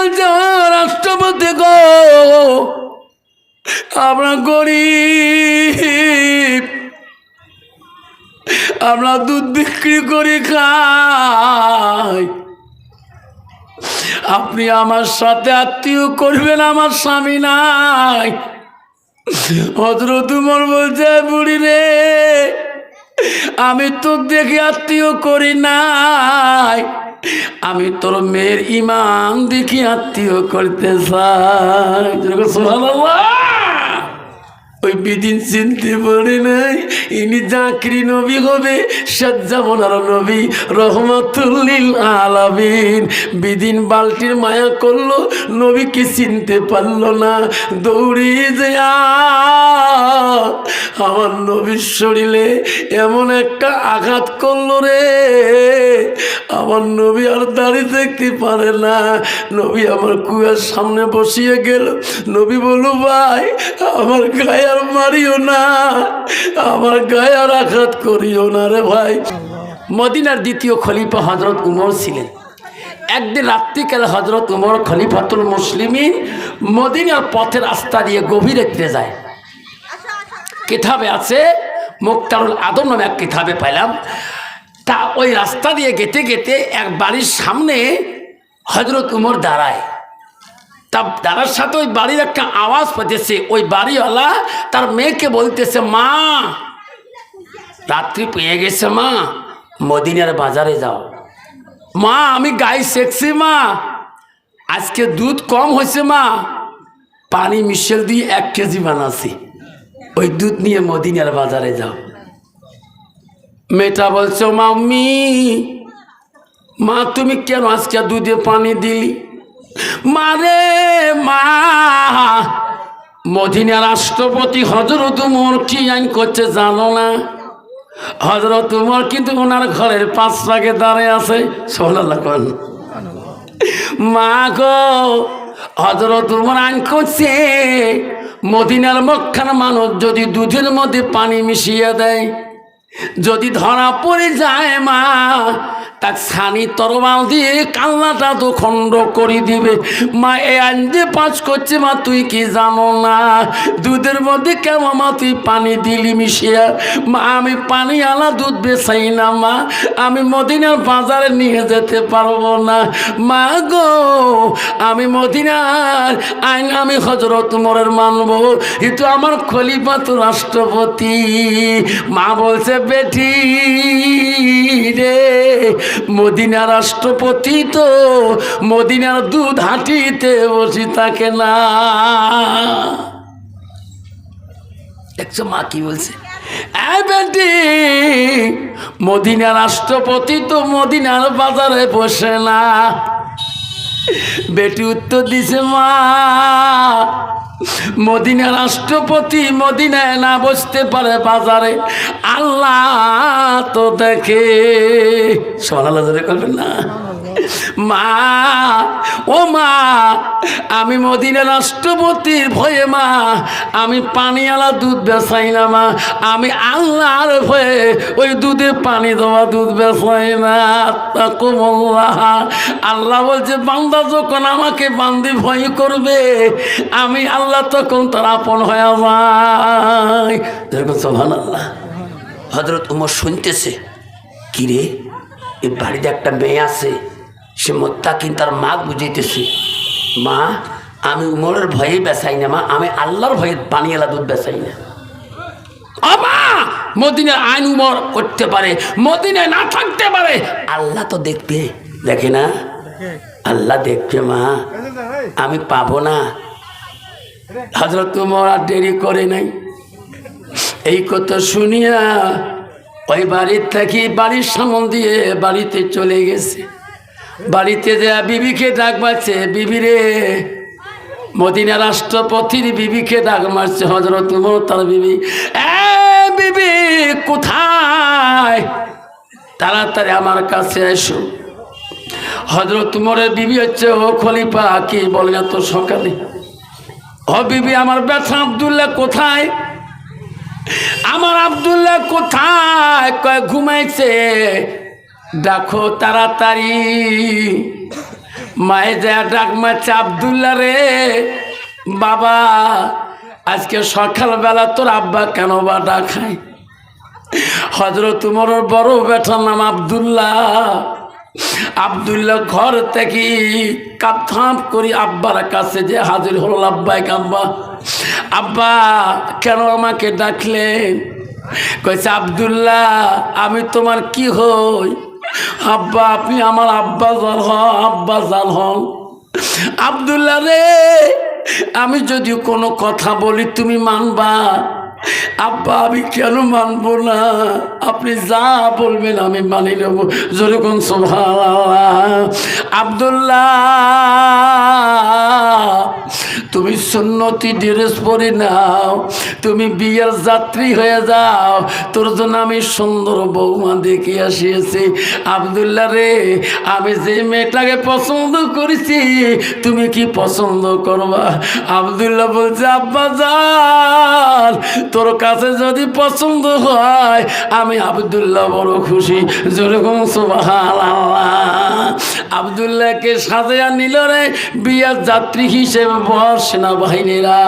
বলছে রাষ্ট্রপতি গো, আমরা গরিব, আমরা দুধ বিক্রি করে খাই, আপনি আমার সাথে আত্মীয় করবেন, আমার স্বামী নাই। হযরত উমর বলছে বুড়ি রে, আমি তো দেখে আত্মীয় করি নাই, আমি তোর মেয়ের ইমান দেখি আত্মীয় করতে চাই। সুবহানাল্লাহ। ওই বিদিন চিনতে পারে নাই ইনি জাকরি নবী হবে, সাজ্জামনার নবী, রহমাতুল লিল আলামিন। বিদিন বালতির মায়া করলো, নবীকে চিনতে পারলো না, দৌড়িয়ে যায় আমার নবীর শরীরে এমন একটা আঘাত করলো রে, আমার নবী আর দাঁড়িয়ে দেখতে পারে না। নবী আমার কুয়ার সামনে বসিয়ে গেল। নবী বলল ভাই, আমার গায়ে আর মারিও না, আমার গায়ে আর আঘাত করিও না রে ভাই। মদিনার দ্বিতীয় খলিফা হযরত উমর ছিলেন। একদিন রাত্রিকালে হযরত উমর খলিফাতুল মুসলিমিন মদিনার পথের রাস্তা দিয়ে গভীর রাত্রে যায়। কিতাবে আছে, মুক্তারুল আদম নামে এক কিতাবে পাইলাম। তা ওই রাস্তা দিয়ে গেতে গেতে এক বাড়ির সামনে হযরত উমর দাঁড়ায়। তা দাঁড়ার সাথে ওই বাড়ির একটা আওয়াজ পেতেছে। ওই বাড়িওয়ালা তার মেয়েকে বলতেছে, মা রাত্রি পেয়ে গেছে, মা মদিনার বাজারে যাও। মা আমি গাই সেকছি, মা আজকে দুধ কম হয়েছে, মা পানি মিশেল দিয়ে 1 কেজি বানাচ্ছি, ওই দুধ নিয়ে মদিনার বাজারে যাও। মেয়েটা বলছো মাম্মি, মা তুমি কেন আজকে দুধে পানি দিলি? মারে মা, মদিনার রাষ্ট্রপতি হযরত উমর কি আইন করছে জানো না? হযরত উমর কিন্তু ওনার ঘরের 5 ভাগে দাঁড়িয়ে আছে। সুবহানাল্লাহ। মা গো, হযরত উমর আইন করছে মদিনার মক্কার মানুষ যদি দুধের মধ্যে পানি মিশিয়ে দেয়, যদি ধরা পড়ে যায় মা, তাক ছানি তরবাল দিয়ে কান্নাটা তো খণ্ড করে দিবে। মা এই আইন দিয়ে পাস করছে, মা তুই কি জানো না দুধের মধ্যে কেমন মা তুই পানি দিলি মিশিয়া? মা আমি পানি আলা দুধ বেচাই না, মা আমি মদিনার বাজারে নিয়ে যেতে পারবো না। মা গো, আমি মদিনার আইন আমি হযরত উমরের মানবো, কিন্তু আমার খলিফা তো রাষ্ট্রপতি। মা বলছে বেটি রে, মদিনার রাষ্ট্রপতি তো মদিনার দুধ হাঁটিতে বসে থাকে না। দেখছো মা কি বলছে? বেটি, মদিনার রাষ্ট্রপতি তো মদিনার বাজারে বসে না। বেটি উত্তর দিছে, মা মদিনার রাষ্ট্রপতি মদিনায় না বসতে পারে বাজারে, আল্লাহ তো দেখে। সুবহানাল্লাহ করবেন না? মা ও মা, আমি মদিনার রাষ্ট্রপতির ভয়ে মা আমি পানিওয়ালা দুধ বেচাই না, মা আমি আল্লাহর ভয়ে ওই দুধে পানি দেওয়া দুধ বেচাই না। আল্লাহ বলছে বান্দা যখন আমাকে বান্দি ভয় করবে, আমি আল্লাহ তখন তার আপন হয়ে যায়। সুবহানাল্লাহ। হযরত উমর শুনতেছে, কিরে এই বাড়িতে একটা মেয়ে আছে, সে মুত্তাকিন, তার মা বুঝাইতেছে, মা আমি উমরের ভয়ে বেচাই না, মা আমি আল্লাহর ভয়ে পানিওয়ালা দুধ বেচাই না। মা মদিনার আইন উমর করতে পারে, মদিনায় না থাকতে পারে, আল্লাহ তো দেখবে। দেখে না? আল্লাহ দেখবে মা, আমি পাবো না। হযরত উমর আর দেরি করে নাই। এই কথা শুনিয়া ওই বাড়ির থেকে বাড়ির সামন দিয়ে বাড়িতে চলে গেছে। বাড়িতে যা বিবিকে ডাক মারছে, বিবি রে, মদিনা রাষ্ট্রপতির বিবিকে ডাক মারছে হযরত উমর তার বিবি। বিবি কোথায়? তাড়াতাড়ি আমার কাছে এসো। হযরত উমরের বিবি হচ্ছে, ও খলিফা কি বলেন এত সকালে? ও বিবি, আমার ব্যথা আব্দুল্লাহ কোথায়? আমার আব্দুল্লাহ কোথায়? ঘুমাইছে, দেখো তাড়াতাড়ি। মায়ে যা ডাক মারছে, আব্দুল্লাহ রে বাবা, আজকে সকালবেলা তোর আব্বা কেন বা ডাকায়? হযরত উমরের বড় বেটার নাম আব্দুল্লাহ। আব্দুল্লাহ ঘর থেকে কাপ করি আব্বার কাছে যে হাজির হলো। আব্বাইক আব্বা, আব্বা কেন আমাকে ডাকলেন? কইছে, আব্দুল্লাহ আমি তোমার কি হই? আব্বা আপনি আমার আব্বা জান হন, আব্বা জান হন। আব্দুল্লাহ রে, আমি যদি কোনো কথা বলি তুমি মানবা? আব্বা আমি কেন মানবো না? আপনি যা বলবেন আমি মানি নেব। যেরকম সুবহানাল্লাহ। আব্দুল্লাহ তুমি সুন্নতি ড্রেস পরে নাও, তুমি বিয়ের যাত্রী হয়ে যাও, তোর জন্য আমি সুন্দর বৌমা দেখে আসিয়েছি। আব্দুল্লাহ রে, আমি যে মেয়েটাকে পছন্দ করেছি তুমি কি পছন্দ করবা? আব্দুল্লাহ বলছে, আব্বা জান তোর কাছে যদি পছন্দ হয় আমি আব্দুল্লাহ বড় খুশি। যেরকম সুবহানাল্লাহ। আব্দুল্লাহকে সাজায়া নিল রে বিয়ার যাত্রী হিসেবে। বর সেনাবাহিনীরা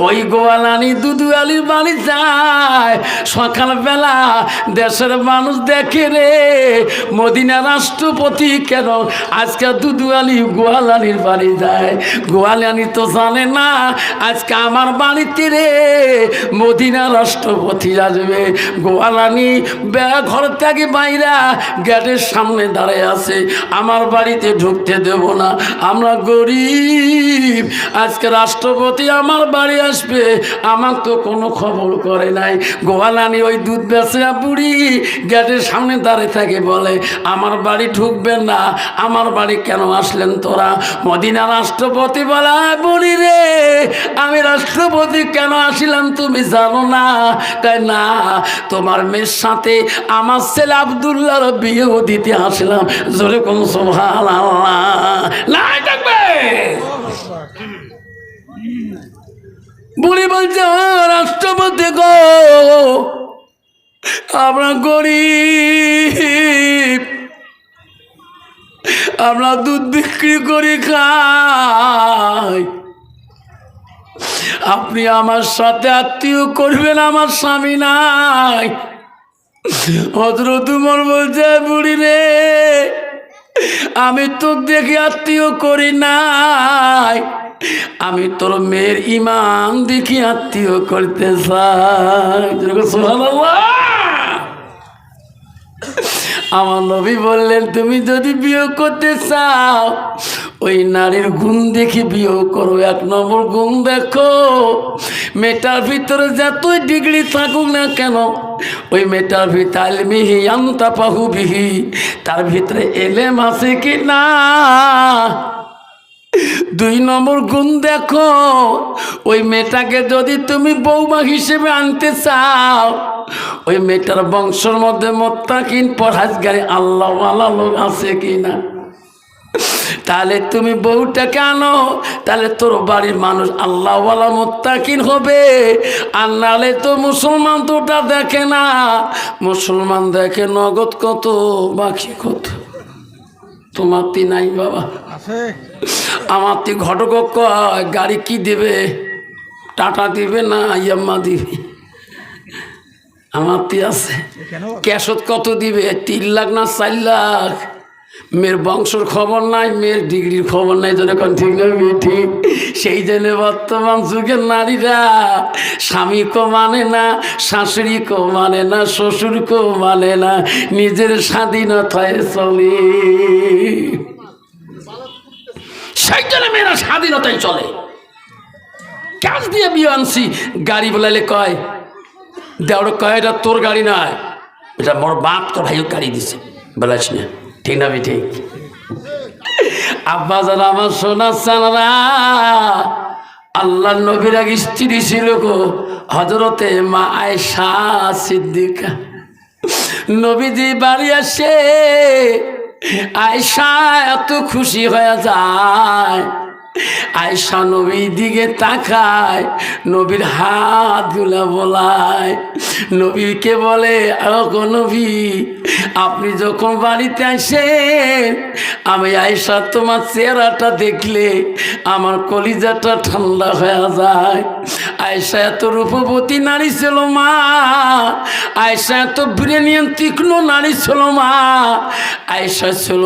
ওই গোয়ালানি দুদু আলীর বাড়ি যায়। সকালবেলা দেশের মানুষ দেখে রে, মদিনা রাষ্ট্রপতি কেন আজকে দুদু আলী গোয়ালানির বাড়ি যায়। গোয়ালানি তো জানে না আজকে আমার বাড়িতে রে মদিনা রাষ্ট্রপতি আসবে। গোয়ালানি ঘর থেকে বাইরা গেটের সামনে দাঁড়িয়ে আছে, আমার বাড়িতে ঢুকতে দেব না, আমরা গরিব, আজকে রাষ্ট্রপতি আমার বাড়ি আসবে, আমার তো কোনো খবর করে নাই। গোয়ালানি ওই দুধ বেচা বুড়ি গেটের সামনে দাঁড়িয়ে থাকে, বলে আমার বাড়ি ঢুকবেন না, আমার বাড়ি কেন আসলেন তোরা? মদিনা রাষ্ট্রপতি বলে, বুড়ি রে আমি রাষ্ট্রপতি কেন আসিলাম তুমি জানো না? তাই না, তোমার মেয়ের সাথে আমার ছেলে আব্দুল্লাহর বিয়েও দিতে আসলাম। জোরে কোন সুবহানাল্লাহ। না থাকবে বুড়ি বলছে, রাষ্ট্রপতি গো আমরা গরিব, আমরা দুধ বিক্রি করি খাই, আপনি আমার সাথে আত্মীয় করবেন, আমার স্বামী নাই। হযরত উমর বলছে, বুড়ি রে আমি তোর দেখে আত্মীয় করি নাই, আমি তোর মেয়ের ইমান দেখি আত্মীয় করতে চাই। সুবহানাল্লাহ। আমার নবী বললেন, তুমি যদি বিয়ে করতে চাও ওই নারীর গুণ দেখে বিয়ে করো। এক নম্বর গুণ দেখো, মেয়েটার ভিতরে যতই ডিগ্রি থাকুক না কেন ওই মেয়েটার ভিতরে আলমিহি আন্তাপাহু বিহি, তার ভিতরে এলেম আছে কি না। দুই নম্বর গুণ দেখো, ওই মেয়েটাকে যদি তুমি বৌমা হিসেবে আনতে চাও ওই মেয়েটার বংশের মধ্যে মুত্তাকিন পরহেজগার আল্লাহওয়ালা লোক আছে কিনা। তাহলে তুমি বউটাকে আনো, তাহলে তোর বাড়ির মানুষ আল্লাহওয়ালা মুত্তাকিন হবে। আর নাহলে তো মুসলমান তো ওটা দেখে না, মুসলমান দেখে নগদ কত বাকি কত। তোমার তি নাই বাবা, আমার তি ঘটক গাড়ি কি দেবে, টাটা দিবে না ইয়াম্মা দিবে? আমার তি আছে ক্যাশত কত দিবে, 3 লাখ না 4 লাখ। মেয়ের বংশর খবর নাই, মেয়ের ডিগ্রির খবর নাই। যখন ঠিক না ঠিক, সেই জন্য বর্তমান যুগের নারীরা স্বামীকেও মানে না, শাশুড়িকেও মানে না, শ্বশুরকেও মানে না, নিজের স্বাধীনতায় চলে। সেই জন্য মেয়েরা স্বাধীনতায় চলে। ক্যাশ দিয়ে বিয়ে আনছি, গাড়ি বলাইলে কয় দেওয়ার কয় এটা তোর গাড়ি নয়, এটা মোর বাপ তোর ভাইও গাড়ি দিছে, বলাইস না ঠিক না? ঠিক। আব্বা জান আমার সোনা সানারা, আল্লাহ নবীর এক স্ত্রী ছিল গো হযরতে মা আয়েশা সিদ্দিকা। নবীজি বাড়ি আসে, আয়েশা এত খুশি হয়ে যায়। আয়েশা নবীর দিকে তাকায়, নবীর হাত গুলা বলায়, নবীকে বলে আগো নবী, আপনি যখন বাড়িতে আসেন আমি আয়েশা তোমার চেহারাটা দেখলে আমার কলিজাটা ঠান্ডা হয়ে যায়। আয়েশা এত রূপবতী নারী ছিল মা, আয়েশা এত ব্রেনিয়ান তীক্ষ্ণ নারী ছিল মা। আয়েশা ছিল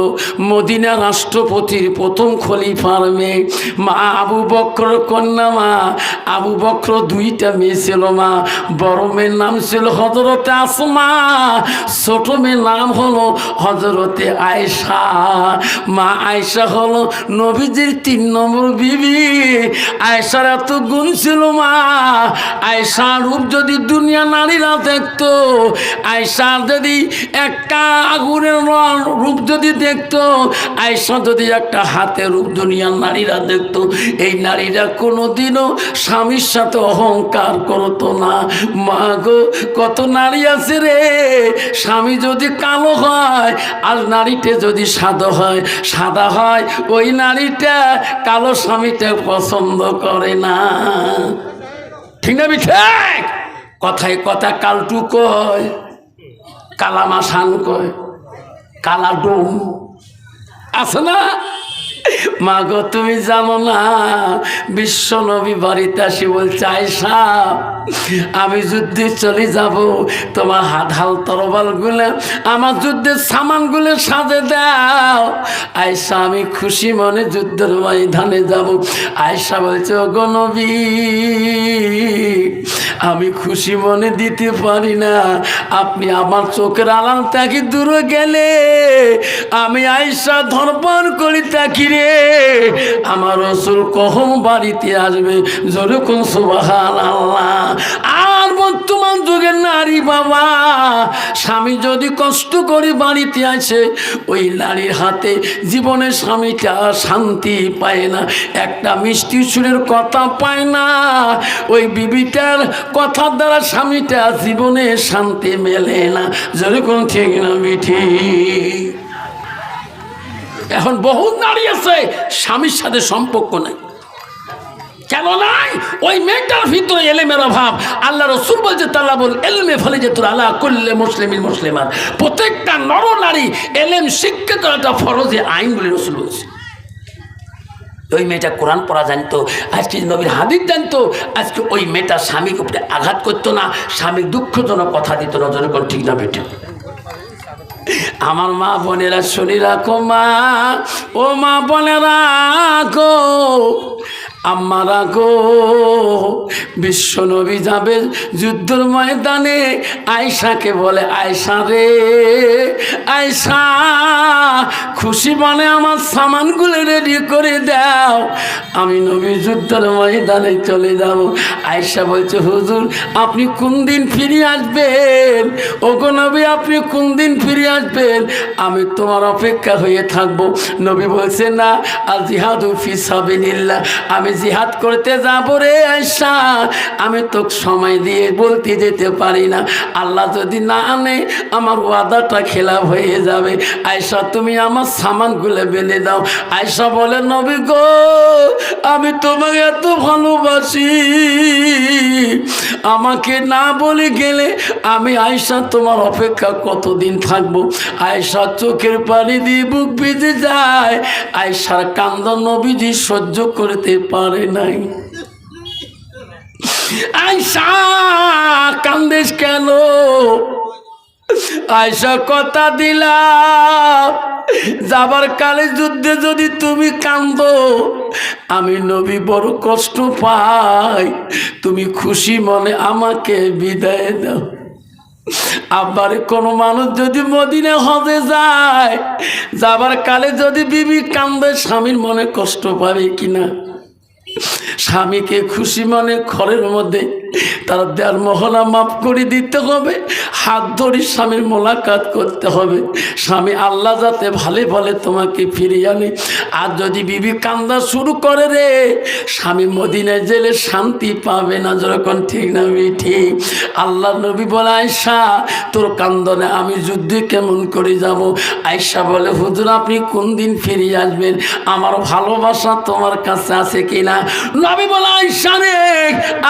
মদিনা রাষ্ট্রপতির প্রথম খলিফার মেয়ে মা, আবু বকর কন্যা মা। আবু বকর দুইটা মেয়ে ছিল মা, বড় মেয়ের নাম ছিল হযরতে আসমা, ছোট মেয়ের নাম হলো হযরতে আয়েশা। মা আয়েশা হলো নবীজির 3 নম্বর বিবি। আয়েশার এত গুণ ছিল মা, আয়েশার রূপ যদি দুনিয়া নারীরা দেখতো, আয়েশার যদি একটা আগুনের রূপ যদি দেখতো, আয়েশা যদি একটা হাতের রূপ দুনিয়ার নারীরা দেখতো, এই নারীরা কোনোদিনও স্বামীর সাথে অহংকার করতো না। মা গো, কত নারী আছে রে, স্বামী যদি কালো হয় আর নারীটা যদি সাদা হয়, ওই নারীটা কালো স্বামীটা পছন্দ করে না। ঠিক না ঠিক? কথায় কথা কালটু কয়, কালামাসান কয়, কালা ডোম আছে না? মা গো, তুমি জানো না, বিশ্ব নবী বাড়িতে আসি বলছে আয়েশা আমি যুদ্ধে চলে যাব, তোমার হাল তরবাল গুলো আমার যুদ্ধের সামান গুলো সাজে দাও। আয়েশা আমি খুশি মনে যুদ্ধের ময়দানে যাব। আয়েশা বলছে ওগো নবী, আমি খুশি মনে দিতে পারি না, আপনি আমার চোখের আড়াল থেকে দূরে গেলে আমি আয়েশা ধর্পণ করি তাকি রে, আমার রাসূল কখন বাড়িতে আসবে? জোরে কোন সুবহানাল্লাহ। আর বর্তমান যুগের নারী বাবা, স্বামী যদি কষ্ট করে বাড়িতে আসে, ওই নারীর হাতে জীবনে স্বামীটা শান্তি পায় না, একটা মিষ্টি সুরের কথা পায় না, ওই বিবিটার কথার দ্বারা স্বামীটা জীবনে শান্তি মেলে না। জোরে কোন ঠিক না মিঠি? এখন বহু নারী আছে স্বামীর সাথে সম্পর্ক নাই। কেন নাই? ওই মেয়েটার ভিতরে এলেমের অভাব। আল্লাহ রাসূল বলছে তালাবুল ইলমি ফারিজাতুন আলা কুল্লি মুসলিমিন মুসলিমাত, প্রত্যেকটা নর নারী এলেম শিক্ষা করাটা ফরজে আইন বলে রাসূল বলছে। ওই মেয়েটা কোরআন পড়া জানতো, আজকে নবীর হাদিস জানতো, আজকে ওই মেয়েটা স্বামীর উপরে আঘাত করতো না, স্বামীর দুঃখজনক কথা দিত না। যখন ঠিক না বেটা? আমার মা বোনেরা শুনি রাখো মা, ও মা বোনেরা গো, আমারা গো, বিশ্ব নবী যাবে যুদ্ধের ময়দানে, আয়েশাকে বলে আয়েশা রে, আয়েশা খুশি মনে আমার সামানগুলো রেডি করে দাও, আমি নবী যুদ্ধের ময়দানে চলে যাব। আয়েশা বলছে হুজুর আপনি কোন দিন ফিরে আসবেন? ওগো নবী আপনি কোন দিন ফিরে আসবেন? আমি তোমার অপেক্ষা হয়ে থাকবো। নবী বলছে না, আর জিহাদু ফি সাবিলিল্লাহ, আমি জিহাদ করতে যাব রে আয়েশা, আমি তো সময় দিয়ে বলতে যেতে পারি না, আল্লাহ যদি না আনে আমার ওয়াদাটা খেলাফ হয়ে যাবে। আয়েশা তুমি আমার সামানগুলো বেঁধে দাও। আয়েশা বলে নবী গো, আমি তোমাকে এত ভালোবাসি, আমাকে না বলে গেলে আমি আয়েশা তোমার অপেক্ষা কতদিন থাকবো? আয়েশা চোখের পানি দিয়ে বুক ভিজে যায়। আয়েশার কান্দ নবীজি সহ্য করতে পারে নাই। আয়েশা কান্দেশ কেন? আয়েশা কথা দিলাম, যাবার কালে যুদ্ধে যদি তুমি কান্দো আমি নবী বড় কষ্ট পাই, তুমি খুশি মনে আমাকে বিদায় দাও। আবার কোন মানুষ যদি মদিনা হজে যায়, যাবার কালে যদি বিবি কান্দে স্বামীর মনে কষ্ট পাবে কিনা? স্বামীকে খুশি মনে ঘরের মধ্যে তার দেড় মহলা মাফ করে দিতে হবে, হাত ধরে স্বামীর মোলাকাত করতে হবে, স্বামী আল্লাহ যাতে ভালে ভালে তোমাকে ফিরিয়ে আনে। আর যদি বিবি কান্দা শুরু করে রে, স্বামী মদিনায় জেলে শান্তি পাবে না। যখন ঠিক না ঠিক? আল্লাহ নবী বলে, আয়েশা তোর কান্দনে আমি যুদ্ধে কেমন করে যাব? আয়েশা বলে, হুজুর আপনি কোন দিন ফিরিয়ে আসবেন? আমার ভালোবাসা তোমার কাছে আছে কিনা? নবী বলে, আয়েশা রে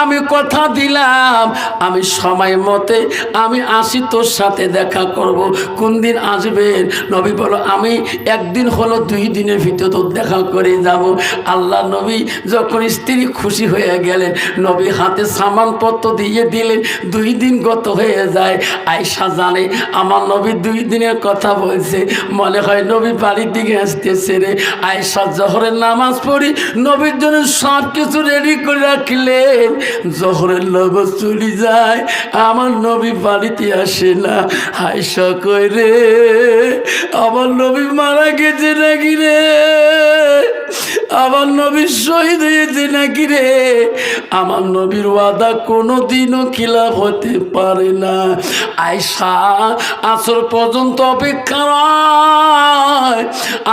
আমি কথা দিলাম আমি সময় মতে আমি আসি, তোর সাথে দেখা করব। কোন দিন আসবেন? নবী বলো, আমি একদিন হলো 2 দিনের ভিতর তোর দেখা করে যাব। আল্লাহ নবী যখন স্ত্রী খুশি হয়ে গেলেন, নবী হাতে সামানপত্র দিয়ে দিলেন। 2 দিন গত হয়ে যায়। আয়েশা জানে আমার নবী 2 দিনের কথা বলছে, মনে হয় নবী বাড়ির দিকে আসতেছে রে। আয়েশা জোহরের নামাজ পড়ি নবীর জন্য সব কিছু রেডি করে রাখলেন। জোহরের নামাজ চলে যায়, আমার নবী বাড়িতে আসে না। আয়েশা কই রে, আমার নবী মারা গেছে নাকি রে? আমার নবী শহীদ হয়েছে নাকি রে? আমার নবীর ওয়াদা কোনোদিনও খিলাফ হতে পারে না। আয়েশা আসর পর্যন্ত অপেক্ষা নয়,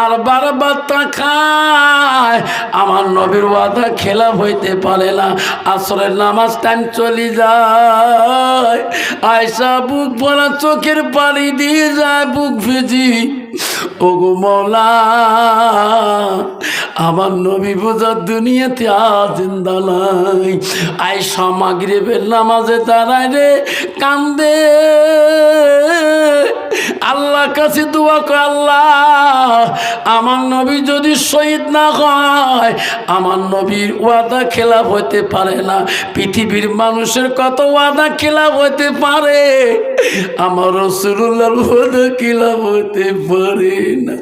আর বারবার তাকায়, আমার নবীর ওয়াদা খেলাফ হইতে পারে না। আসরের নামাজ টাইম চলে যায়, আয়েশা বুক ভরা চোখের পানি দিয়ে যায়, বুক ভিজি। ওগো মওলা, আমার নবী বোঝার দুনিয়াতে আর জিন্দা নাই। আয়েশা মাগরিবের নামাজে দাঁড়ায় রে, কান্দে, আল্লাহর কাছে দোয়া করে, আল্লাহ আমার নবী যদি শহীদ না হয়, আমার নবীর ওয়াদা খেলাফ হতে পারে না। পৃথিবীর মানুষের কত ওয়াদা খেলাফ হতে পারে, আমার রাসূলুল্লাহর ওয়াদা খেলাফ হতে পারে না।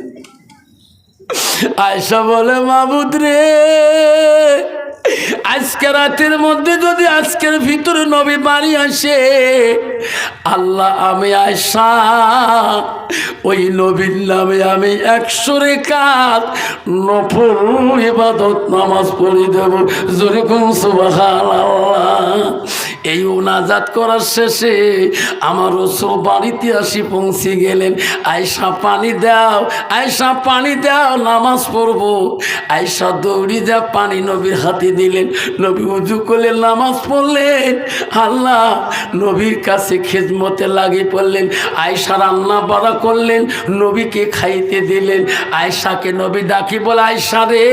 আয়েশা বলে, মাবুদ রে, আজকে রাতের মধ্যে যদি আজকের ভিতরে নবী বাড়ি আসে, আল্লাহ আমি আয়েশা ওই নবীর নামে আমি 100 রাকাত নফল ইবাদত নামাজ পড়ে দেব। জোরে কোন সুবহানাল্লাহ। এই মুনাজাত করার শেষে আমার রাসূল বাড়িতে আসি পৌঁছে গেলেন। আয়েশা পানি দাও, আয়েশা পানি দাও, নামাজ পড়বো। আয়েশা দৌড়ি যা পানি নবীর হাতে দিলেন। নবী ওযু করলেন, নামাজ পড়লেন। আল্লাহ নবীর কাছে খেদমতে লাগিয়ে পড়লেন। আয়েশা রান্না বাড়া করলেন, নবীকে খাইতে দিলেন। আয়েশাকে নবী ডাকি বলে, আয়েশা রে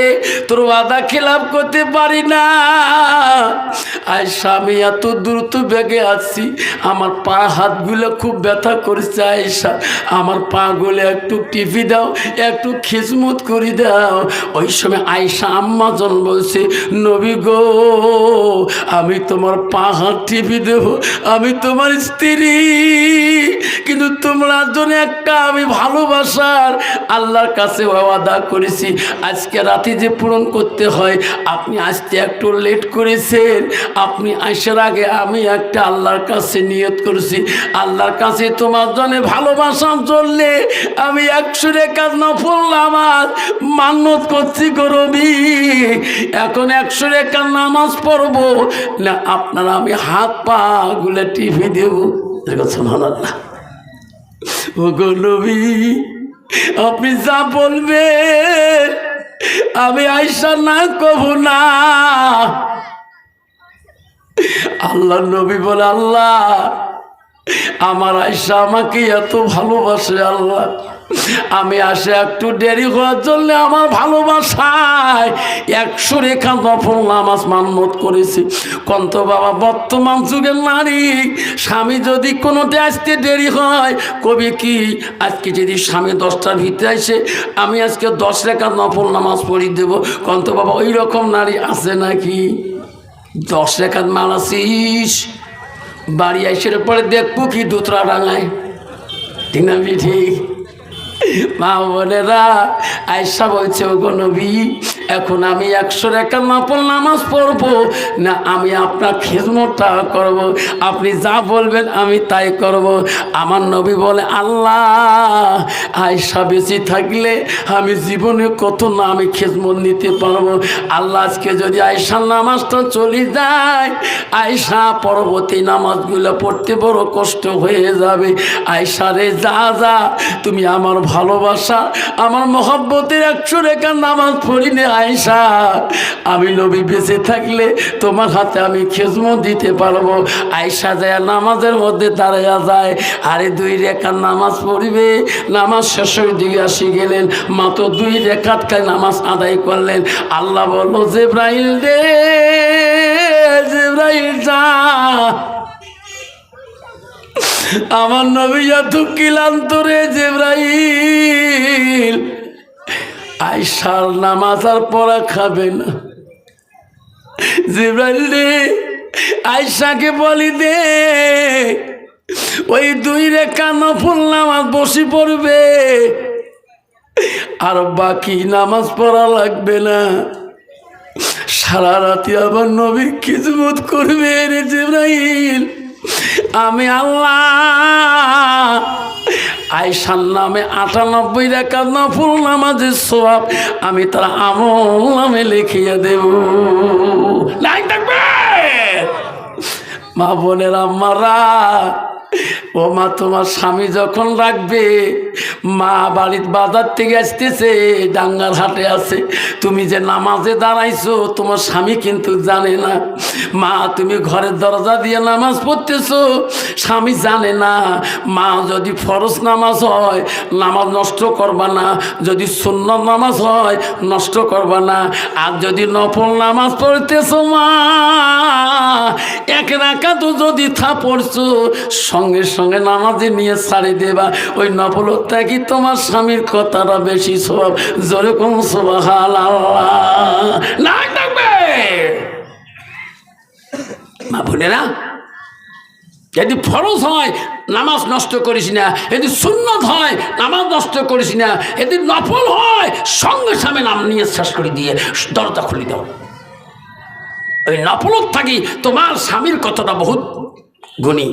তোর ওয়াদা খেলাফ করতে পারি না। আয়েশা আমি এত দ্রুত বেগে আসছি, আমার পা হাতগুলো খুব ব্যথা করছে। আয়েশা আমার পা গুলো একটু টিপি দাও, একটু খিজমত করে দাও। ওই সময় আয়েশা আম্মাজন বলছে, নবী গো আমি তোমার পা হাত টিপি দেব, আমি তোমার স্ত্রী, কিন্তু তোমরা জন্য একটা আমি ভালোবাসার আল্লাহর কাছে ওয়াদা করেছি, আজকে রাতে যে পূরণ করতে হয়। আপনি আসতে একটু লেট করেছেন, আপনি আসার আগে আমি একটা আল্লাহর কাছে নিয়ত করেছি, আল্লাহর কাছে তোমার জন্য ভালোবাসা চললে আমি 100 রাকাত নফল নামাজ মান্নত করছি গরবি। এখন 100 রাকাত নামাজ পড়বো না আপনারা আমি হাত পা গুলো টিপে দেব। সুবহানাল্লাহ। ও গো নবী, আপনি যা বলবেন আমি আয়েশা না কব না। আল্লাহ নবী বলে, আল্লাহ আমার আয়েশা আমাকে এত ভালোবাসে, আল্লাহ আমি আসে একটু দেরি হওয়ার জন্য আমার ভালোবাসায় 100 রাকাত নফল নামাজ মান্নত করেছি। কন্ত বাবা, বর্তমান যুগের নারী স্বামী যদি কোনোটা আসতে দেরি হয়, কবি কি আজকে যদি স্বামী 10টার ভিতরে আসে আমি আজকে 10 রাকাত নফল নামাজ পড়ি দেব। কন্ত বাবা ওই রকম নারী আছে নাকি? 10 রাকাত মানাসিস বাড়ি আসার পরে দেখবো কি দুতরা ডাঙায়, ঠিক না? ঠিক। মা বোনেরা, আয়েশা বলছে, ওগো নবী এখন আমি 100 রাকাত নফল নামাজ পড়বো না আমি আপনার খিদমতটা করব, আপনি যা বলবেন আমি তাই করব। আমার নবী বলে, আল্লাহ আয়েশা বেঁচে থাকলে আমি জীবনে কত না আমি খিদমত নিতে পারবো। আল্লাহ আজকে যদি আয়েশার নামাজটা চলে যায়, আয়েশা পরবর্তী নামাজগুলো পড়তে বড় কষ্ট হয়ে যাবে। আয়েশা রে, যা যা, তুমি আমার ভালোবাসা আমার মহব্বতের 100 রাকাত নামাজ পড়িনি আয়েশা, আমি নবী বেঁচে থাকলে তোমার হাতে আমি খিদমত দিতে পারবো। আয়েশা যায় নামাজের মধ্যে দাঁড়াইয়া যায়, আরে 2 রাকাত নামাজ পড়িবে। নামাজ শেষের দিকে আসি গেলেন, মাত্র 2 রাকাত নামাজ আদায় করলেন। আল্লাহ বলল, জিবরাইল রে, জিবরাইল যা, আমার নবী এত ক্লান্ত রে জিবরাইল, আয়েশার নামাজ আর পড়া খাবে না। জিবরাইল রে, আয়েশাকে বলি দে ওই 2 রাকাত নফল নামাজ বসে পড়বে, আর বাকি নামাজ পড়া লাগবে না। সারা রাতে আবার নবীর খিদমত করবে রে জিবরাইল। আমি আল্লাহ আয়েশার নামে 98 রাকাত নফল নামাজের সওয়াব আমি তার আমল নামে লিখিয়ে দেব। নাই থাকবে মা বোনের আম্মারা, ও মা, তোমার স্বামী যখন রাখবে, মা বাড়ির বাজার থেকে আসতেছে, ডাঙ্গার হাটে আছে, তুমি যে নামাজে দাঁড়াইছো তোমার স্বামী কিন্তু জানে না। মা, তুমি ঘরের দরজা দিয়ে নামাজ পড়তেছো, স্বামী জানে না। মা, যদি ফরজ নামাজ হয় নামাজ নষ্ট করবা না, যদি সুন্নত নামাজ হয় নষ্ট করবা না, আর যদি নফল নামাজ পড়তেছো মা, 1 রাকাতও যদি পড়ছো সঙ্গে সঙ্গে নামাজে নিয়ে ছাড়ি দেবা। ওই নফলতা কি তোমার স্বামীর কথাটা বেশি সওয়াব? জোরে কোন সুবহানাল্লাহ না থাকবে। মা বোনেরা, যদি ফরজ হয় নামাজ নষ্ট করিস না, যদি সুন্নত হয় নামাজ নষ্ট করিস না, যদি নফল হয় সঙ্গে সঙ্গে নাম নিয়ে শেষ করে দিয়ে দরজা খুলে দাও। ওই নফলত থাকি তোমার স্বামীর কথাটা বহুত গুণী।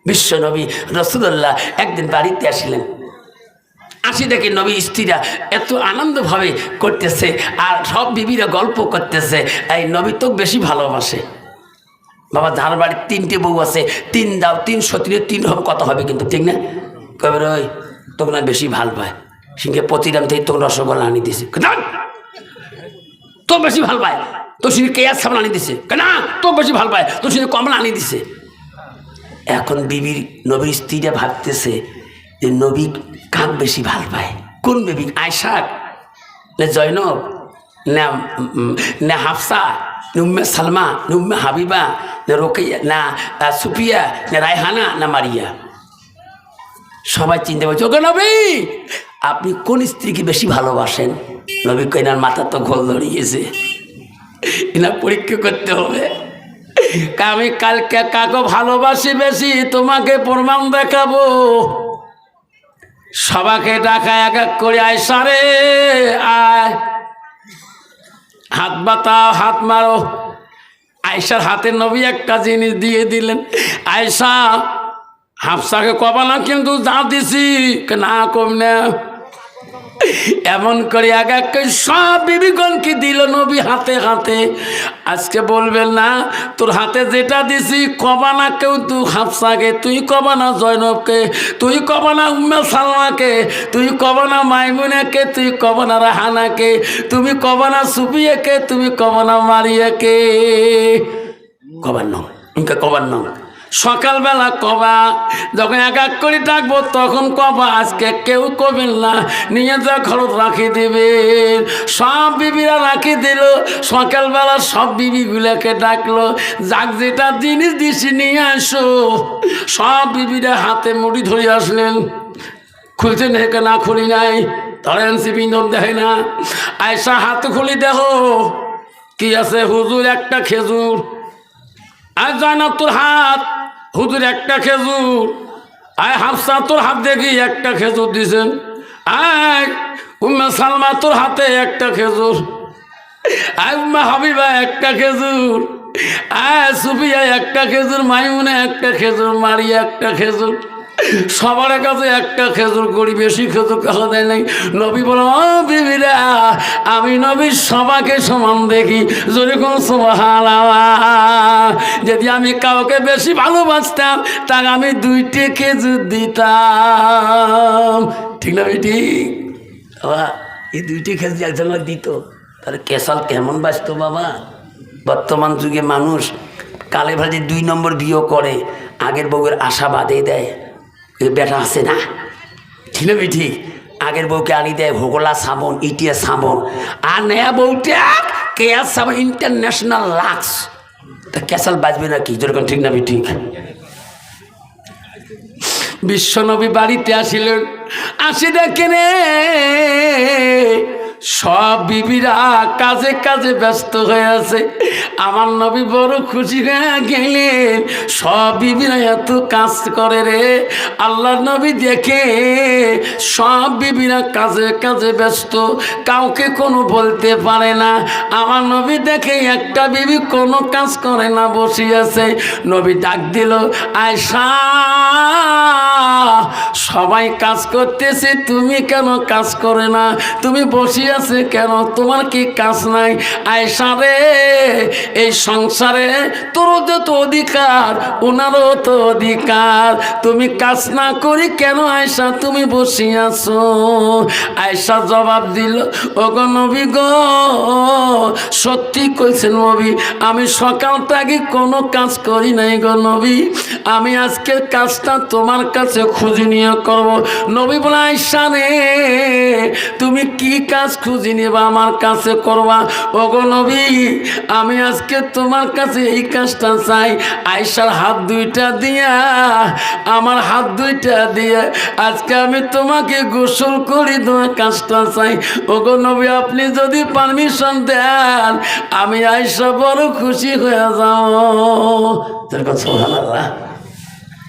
বিশ্ব নবী রাসূলুল্লাহ একদিন বাড়িতে আসলেন, আসি দেখি নবী স্ত্রীরা এত আনন্দভাবে করতেছে আর সব বিবিরা গল্প করতেছে। এই নবী তো বেশি ভালোবাসে। বাবা, যার বাড়ির 3টে বউ আছে, 3 দাও, 3 সতীরে 3 রকম কথা হবে কিন্তু, ঠিক না? কবে ওই তোকে না বেশি ভাল পায়, সিংহে প্রতিরাম থেকে তোকে রসগোল্লা আনি দিছে, তো বেশি ভাল পায়, তোর সিংহে কেয়ার সামনে আনি দিছে, না তো বেশি ভাল পায়, তোর সিংহে কমলা আনি দিছে। এখন বিবির নবীর স্ত্রীরা ভাবতেছে যে নবী কাক বেশি ভাল পায়, কোন বিবি? আয়েশা না জয়নব না হাফসা না উম্মে সালমা না উম্মে হাবিবা না রোকেয়া না সুফিয়া না রায়হানা না মারিয়া? সবাই চিন্তা করছে, ওকে নবী আপনি কোন স্ত্রীকে বেশি ভালোবাসেন? নবী কইনার মাথা তো ঘোল ধরে গেছে, এনার পরীক্ষা করতে হবে। আমি কালকে কাকে ভালোবাসি বেশি তোমাকে প্রমাণ দেখাবো। সবাকে ডাকা এক এক করে, আয়েশা রে আয়, হাত বাতাও, হাত মারো। আয়েশার হাতে নবী একটা জিনিস দিয়ে দিলেন, আয়েশা হাফসাকে কবা না কিন্তু যা দিছি, না কম না। এমন করে এক এক সব বিবিগণকে দিল নবী হাতে হাতে। আজকে বলবেন না তোর হাতে যেটা দিছি কবা না কেউ, তুই হাফসাকে, তুই কবা না জয়নবকে, তুই কবা না উম্মে সালমাকে, তুই কবা না মাইমুনাকে, তুই কবা না রাহানাকে, তুমি কবা না সুফিয়াকে, তুমি কবা না মারিয়াকে। কবার নাম ইনকা কবার নাম সকালবেলা কবা, যখন এক এক করে ডাকবো তখন কবা। আজকে কেউ কবেন না, নিয়ে যা খরচ রাখি দেবেন। সব বিবিরা রাখি দিল, সকালবেলা সব বিবিগুলোকে ডাকলো, যাক যেটা জিনিস দিছি নিয়ে আসো। সব বিবিরা হাতে মুড়ি ধরে আসলেন, খুলছেন হেঁকে না খুলি নাই, ধরেন সিপিন্দন দেখে না। আয়েশা হাত খুলি দেখো কি আছে, হুজুর একটা খেজুর। আর জয়নব তোর হাত, হুজুর একটা খেজুর। আয় হাফসা তোর হাত দেখি একটা খেজুর দিছেন। আয় উম্মে সালমা তোর হাতে একটা খেজুর, উম্মে হাবিবা একটা খেজুর, সুফিয়া একটা খেজুর, মাইমুনা একটা খেজুর, মারিয়া একটা খেজুর, সবার কাছে একটা খেজুর করি, বেশি খেজুর কাছে দেয় নাই। নবী বলো বিবিরা, আমি নবীর সবাকে সমান দেখি, যেরকম সুবহানাল্লাহ। যদি আমি কাউকে বেশি ভালোবাসতাম তার আমি 2টি খেজুর দিতাম। ঠিক না বেটি? বাবা এই 2টি খেজুর একজন দিত, তাহলে কেসাল কেমন বাঁচত বাবা। বর্তমান যুগে মানুষ কালে ভাজে 2 নম্বর বিয়ে করে, আগের বউয়ের আশা বাদে দেয়। এই বেটা আছে না, ঠিক না ঠিক? আগের বউকে আনি দেয় হোগলা সাবন, ইটিয়া সাবন, আর নয়া বউটা কেয়া সাবন ইন্টারন্যাশনাল লাক্স। তা কেসাল বাজবে না কি? যেরকম ঠিক না ঠিক? বিশ্বনবী বাড়িতে আসিলেন, আসি দেখেন সব বিবিরা কাজে কাজে ব্যস্ত হয়ে আছে। আমার নবী বড় খুশি হয়ে গেলেন, সব বিবিরা এত কাজ করে রে। আল্লাহর নবী দেখে সব বিবিরা কাজে কাজে ব্যস্ত, কাউকে কোনো বলতে পারে না। আমার নবী দেখে একটা বিবি কোনো কাজ করে না, বসে আছে। নবী ডাক দিল, আয়েশা সবাই কাজ করতেছে, তুমি কেন কাজ করে না? তুমি বসে আছে কেন? তোমার কি কাজ নাই? আয়েশা রে, এই সংসারে তোরও তো অধিকার, ওনারও তো অধিকার, তুমি কাজ না করি কেন আয়েশা তুমি বসে আছো? আয়েশা জবাব দিল, ওগো নবী গো, সত্যি কইছেন নবী, আমি সকাল থেকে কোনো কাজ করি নাই গো নবী, আমি আজকের কাজটা তোমার কাছে খুঁজে নিয়ে করবো। নবী বলে, আয়েশা রে তুমি কি কাজ খুঁজে নিবা আমার কাছে করবা? ওগো নবী, আমি আজকে তোমার কাছে এই কাজটা চাই। আয়েশার হাত 2টা দিয়া, আমার হাত 2টা দিয়ে আজকে আমি তোমাকে গোসল করি দেওয়া কাজটা চাই। ওগো নবী, আপনি যদি পারমিশন দেন আমি আয়েশা বড় খুশি হয়ে যাও। সুবহানাল্লাহ।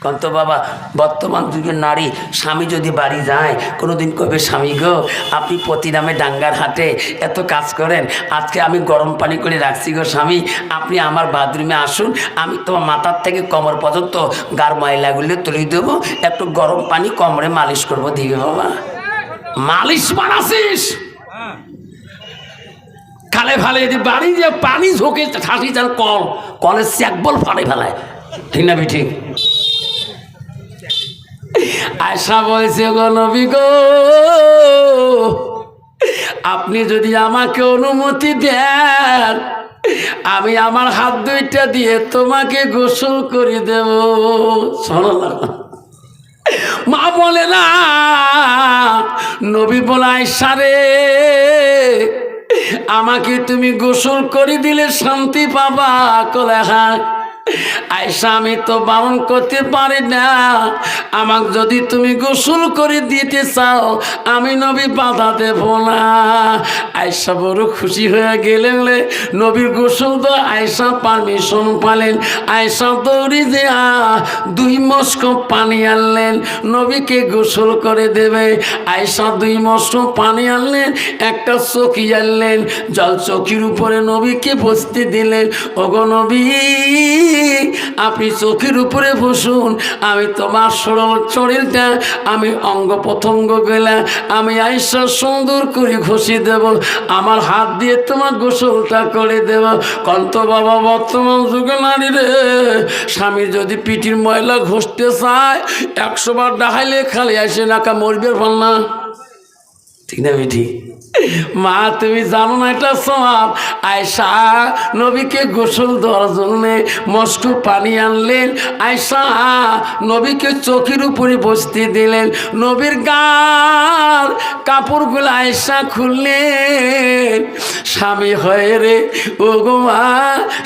কন্ত বাবা, বর্তমান যুগের নারী স্বামী যদি বাড়ি যায় কোনোদিন কবে, স্বামী গো আপনি প্রতি নামে ডাঙ্গার হাটে এত কাজ করেন, আজকে আমি গরম পানি করে রাখছি গো স্বামী, আপনি আমার বাথরুমে আসুন, আমি তোমার মাথার থেকে কোমর পর্যন্ত গার ময়লাগুলো তুলে দেবো, একটু গরম পানি কোমরে মালিশ করবো। দিবে বাবা? মালিশ বানাসিস খালে ফালে বাড়ি যে পানি ঝোঁকে ঠাসি যান, কলের চ্যাকবল ফাটে ফেলায়। ঠিক না ঠিক? আয়েশা বলছে, গো নবী গো, আপনি যদি আমাকে অনুমতি দেন আমি আমার হাত 2টা দিয়ে তোমাকে গোসল করে দেব। মা বলে না, নবী বলে, আয়েশা রে আমাকে তুমি গোসল করে দিলে শান্তি পাবা। কলে হ্যাঁ। আয়েশা আমি তো বারণ করতে পারি না, আমাকে যদি তুমি গোসল করে দিতে চাও আমি নবী বাধা দেব না। আয়েশা বড় খুশি হয়ে গেলেন, নবীর গোসল তো আয়েশা পারমিশন পালেন। আয়েশা দৌড়ি যে 2 মস্ক পানি আনলেন, নবীকে গোসল করে দেবে। আয়েশা 2 মস্ক পানি আনলেন, একটা চৌকি আনলেন, জল চৌকির উপরে নবীকে বসতে দিলেন। ওগো নবী, আপনি চৌকির উপরে বসুন, আমি তোমার শরীরটা, আমি অঙ্গ প্রত্যঙ্গ গেলা আমি আয়েশা সুন্দর করে ঘষে দেব, আমার হাত দিয়ে তোমার গোসলটা করে দেব। কন্ত বাবা, বর্তমান যুগে নারী রে, স্বামী যদি পিঠির ময়লা ঘষতে চায় 100 বার ডাহাইলে খালি আসে নাকা মরবে ভাল না। ঠিক না ঠিক? মা তুমি জানো না এটা সওয়াব। আয়েশা নবীকে গোসল দেওয়ার জন্য মস্কো পানি আনলেন, আয়েশা নবীকে চৌকির উপরে বসতে দিলেন, নবীর গার কাপড়গুলো আয়েশা খুললেন। স্বামী হয়ে রে, ও গো মা,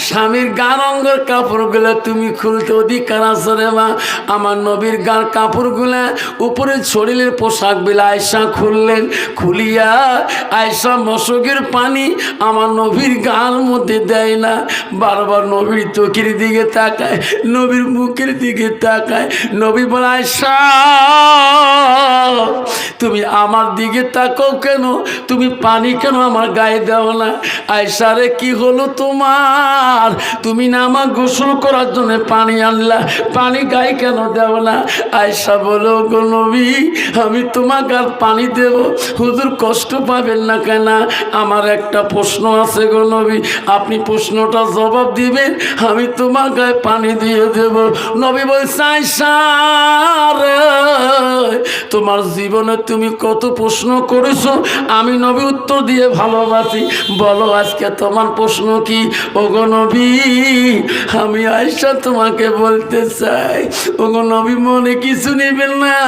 স্বামীর গার অঙ্গের কাপড়গুলো তুমি খুলতে অধিকার আছে রে মা। আমার নবীর গার কাপড়গুলা উপরে শরীরের পোশাকগুলো আয়েশা খুললেন, খুলিয়া আয়েশা মশকের পানি আমার নবীর গার মধ্যে দেয় না, বারবার নবীর চোখের দিকে তাকায়, নবীর মুখের দিকে তাকায়। নবী বলে, আয়েশা তুমি আমার দিকে তাকাও কেন? তুমি পানি কেন আমার গায়ে দাও না? আয়েশা রে কি হলো তোমার? তুমি না আমার গোসল করার জন্য পানি আনলা, পানি গায়ে কেন দেও না? আয়েশা বলো, গো নবী আমি তোমাকে আর পানি দেব? হুজুর কষ্ট পাবেন না কেন? আমার একটা প্রশ্ন আছে গো নবী, আপনি প্রশ্নটা জবাব দিবেন, আমি তোমার গায়ে পানি দিয়ে দেব। নবী বলছে, আয়েশা রে তোমার জীবনে তুমি কত প্রশ্ন করেছো, আমি নবী উত্তর দিয়ে ভালোবাসি, বলো আজকে তোমার প্রশ্ন কি? ওগো নবী আমি আয়েশা তোমাকে বলতে চাই, ওগো নবী মনে কিছু নেবেন না,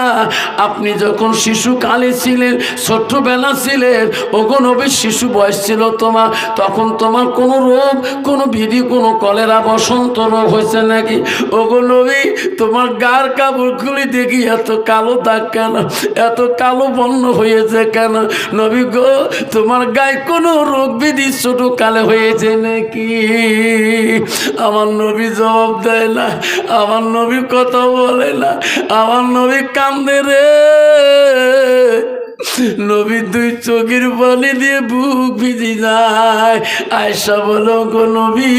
আপনি যখন শিশুকালে ছিলেন, ছোট্টবেলা ছিলেন, ওগো নবী শিশু বয়স ছিল তোমার, তখন তোমার কোনো রোগ, কোনো বিধি, কোনো কলেরা, বসন্ত রোগ হয়েছে নাকি? ওগো নবী তোমার গার কাপড়গুলি দেখি এত কালো দাগ কেন, এত কালো বর্ণ হয়েছে কেন? নবী গো তোমার গায়ে কোনো রোগ বিধি ছোট কালে হয়েছে নাকি? আমার নবী জবাব দেয় না, আমার নবী কথা বলে না, আমার নবী কান্দে রে। নবী দুই চোখের পানি দিয়ে বুক ভিজে যায়। আয়েশা বলো, গো নবী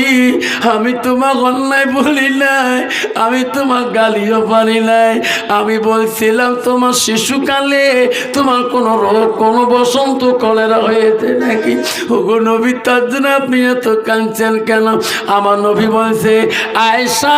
আমি তোমার অন্যায় বলি নাই, আমি তোমার গালিও পারি নাই, আমি বলছিলাম তোমার শিশুকালে তোমার কোনো রোগ, কোনো বসন্ত কলেরা হয়েছে নাকি? ওগো নবী তার জন্য আপনি এত কাঁদছেন কেন? আমার নবী বলছে, আয়েশা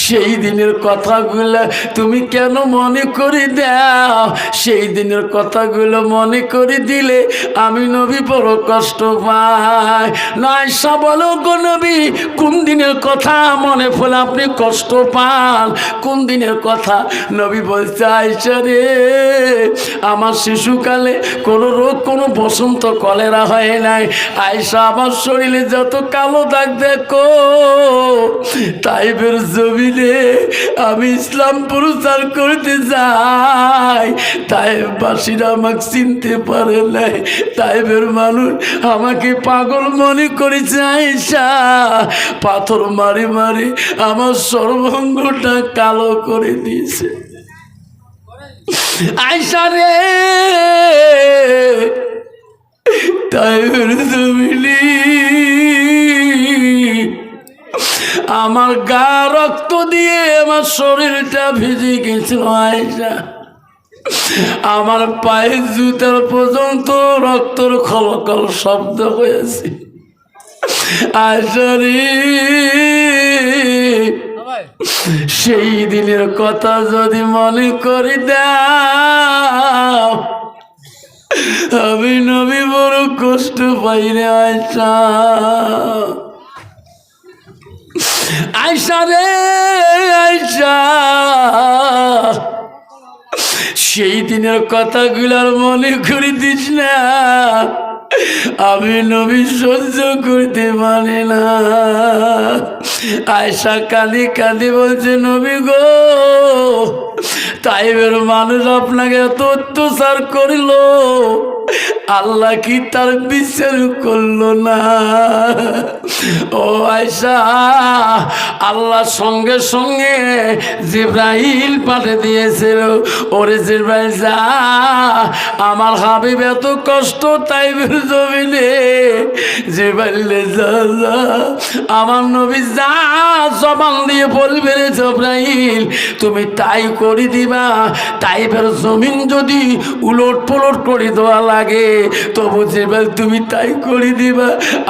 সেই দিনের কথাগুলো তুমি কেন মনে করে দাও? সেই দিনের কথাগুলো মনে করে দিলে আমি নবী বড় কষ্ট পাই। না আয়েশা বলো, গো নবী কোন দিনের কথা মনে পড়লে আপনি কষ্ট পান? কোন দিনের কথা? নবী বলছে, আয়েশা রে আমার শিশুকালে কোনো রোগ, কোনো বসন্ত কলেরা হয় নাই। আয়েশা আমার শরীরে যত কালো দাগ দেখো, তাইফের জমিনে আমি ইসলাম প্রচার করতে যাই, তাইফবাসীরা আমাকে চিনতে পারে নাই, তাইফের মানুষ আমাকে পাগল মনে করেছে। আয়েশা পাথর মারি মারি আমার সর্বাঙ্গটা কালো করে দিয়েছে। আয়েশা রে তাইফের জমিনে আমার গা রক্ত দিয়ে আমার শরীরটা ভিজে গেছিল। আয়েশা আমার পায়ের জুতার পর্যন্ত রক্তর খলকল শব্দ হয়েছে। আয়েশা রে সেই দিনের কথা যদি মনে করে দাও, আমি নবী বড় কষ্ট পাই রে আয়েশা। আয়েশা রে আয়েশা সেই দিনের কথাগুলার মনে করে দিস না, আমি নবী সহ্য করতে পারি না। আয়েশা কাঁদি কাঁদি বলছে, নবী গো তাইফের মানুষ আপনাকে এত অত্যাচার করিল, আল্লাহ কি তার বিচার করলো না? ও আয়েশা আল্লাহ সঙ্গে সঙ্গে জিবরাইল পাঠিয়ে দিয়েছিল, ওরে জিবরাইল যা আমার হাবিব এত কষ্ট তাইফের জমিনে, জিবরাইল যা যা আমার নবী যা জবান দিয়ে বলবে রে জিবরাইল তুমি তাই করে দিবা। তাইফের জমিন যদি উলট পলট করে দেওয়া লাগে তবু জিবরাইল তুমি তাই করে দিবা,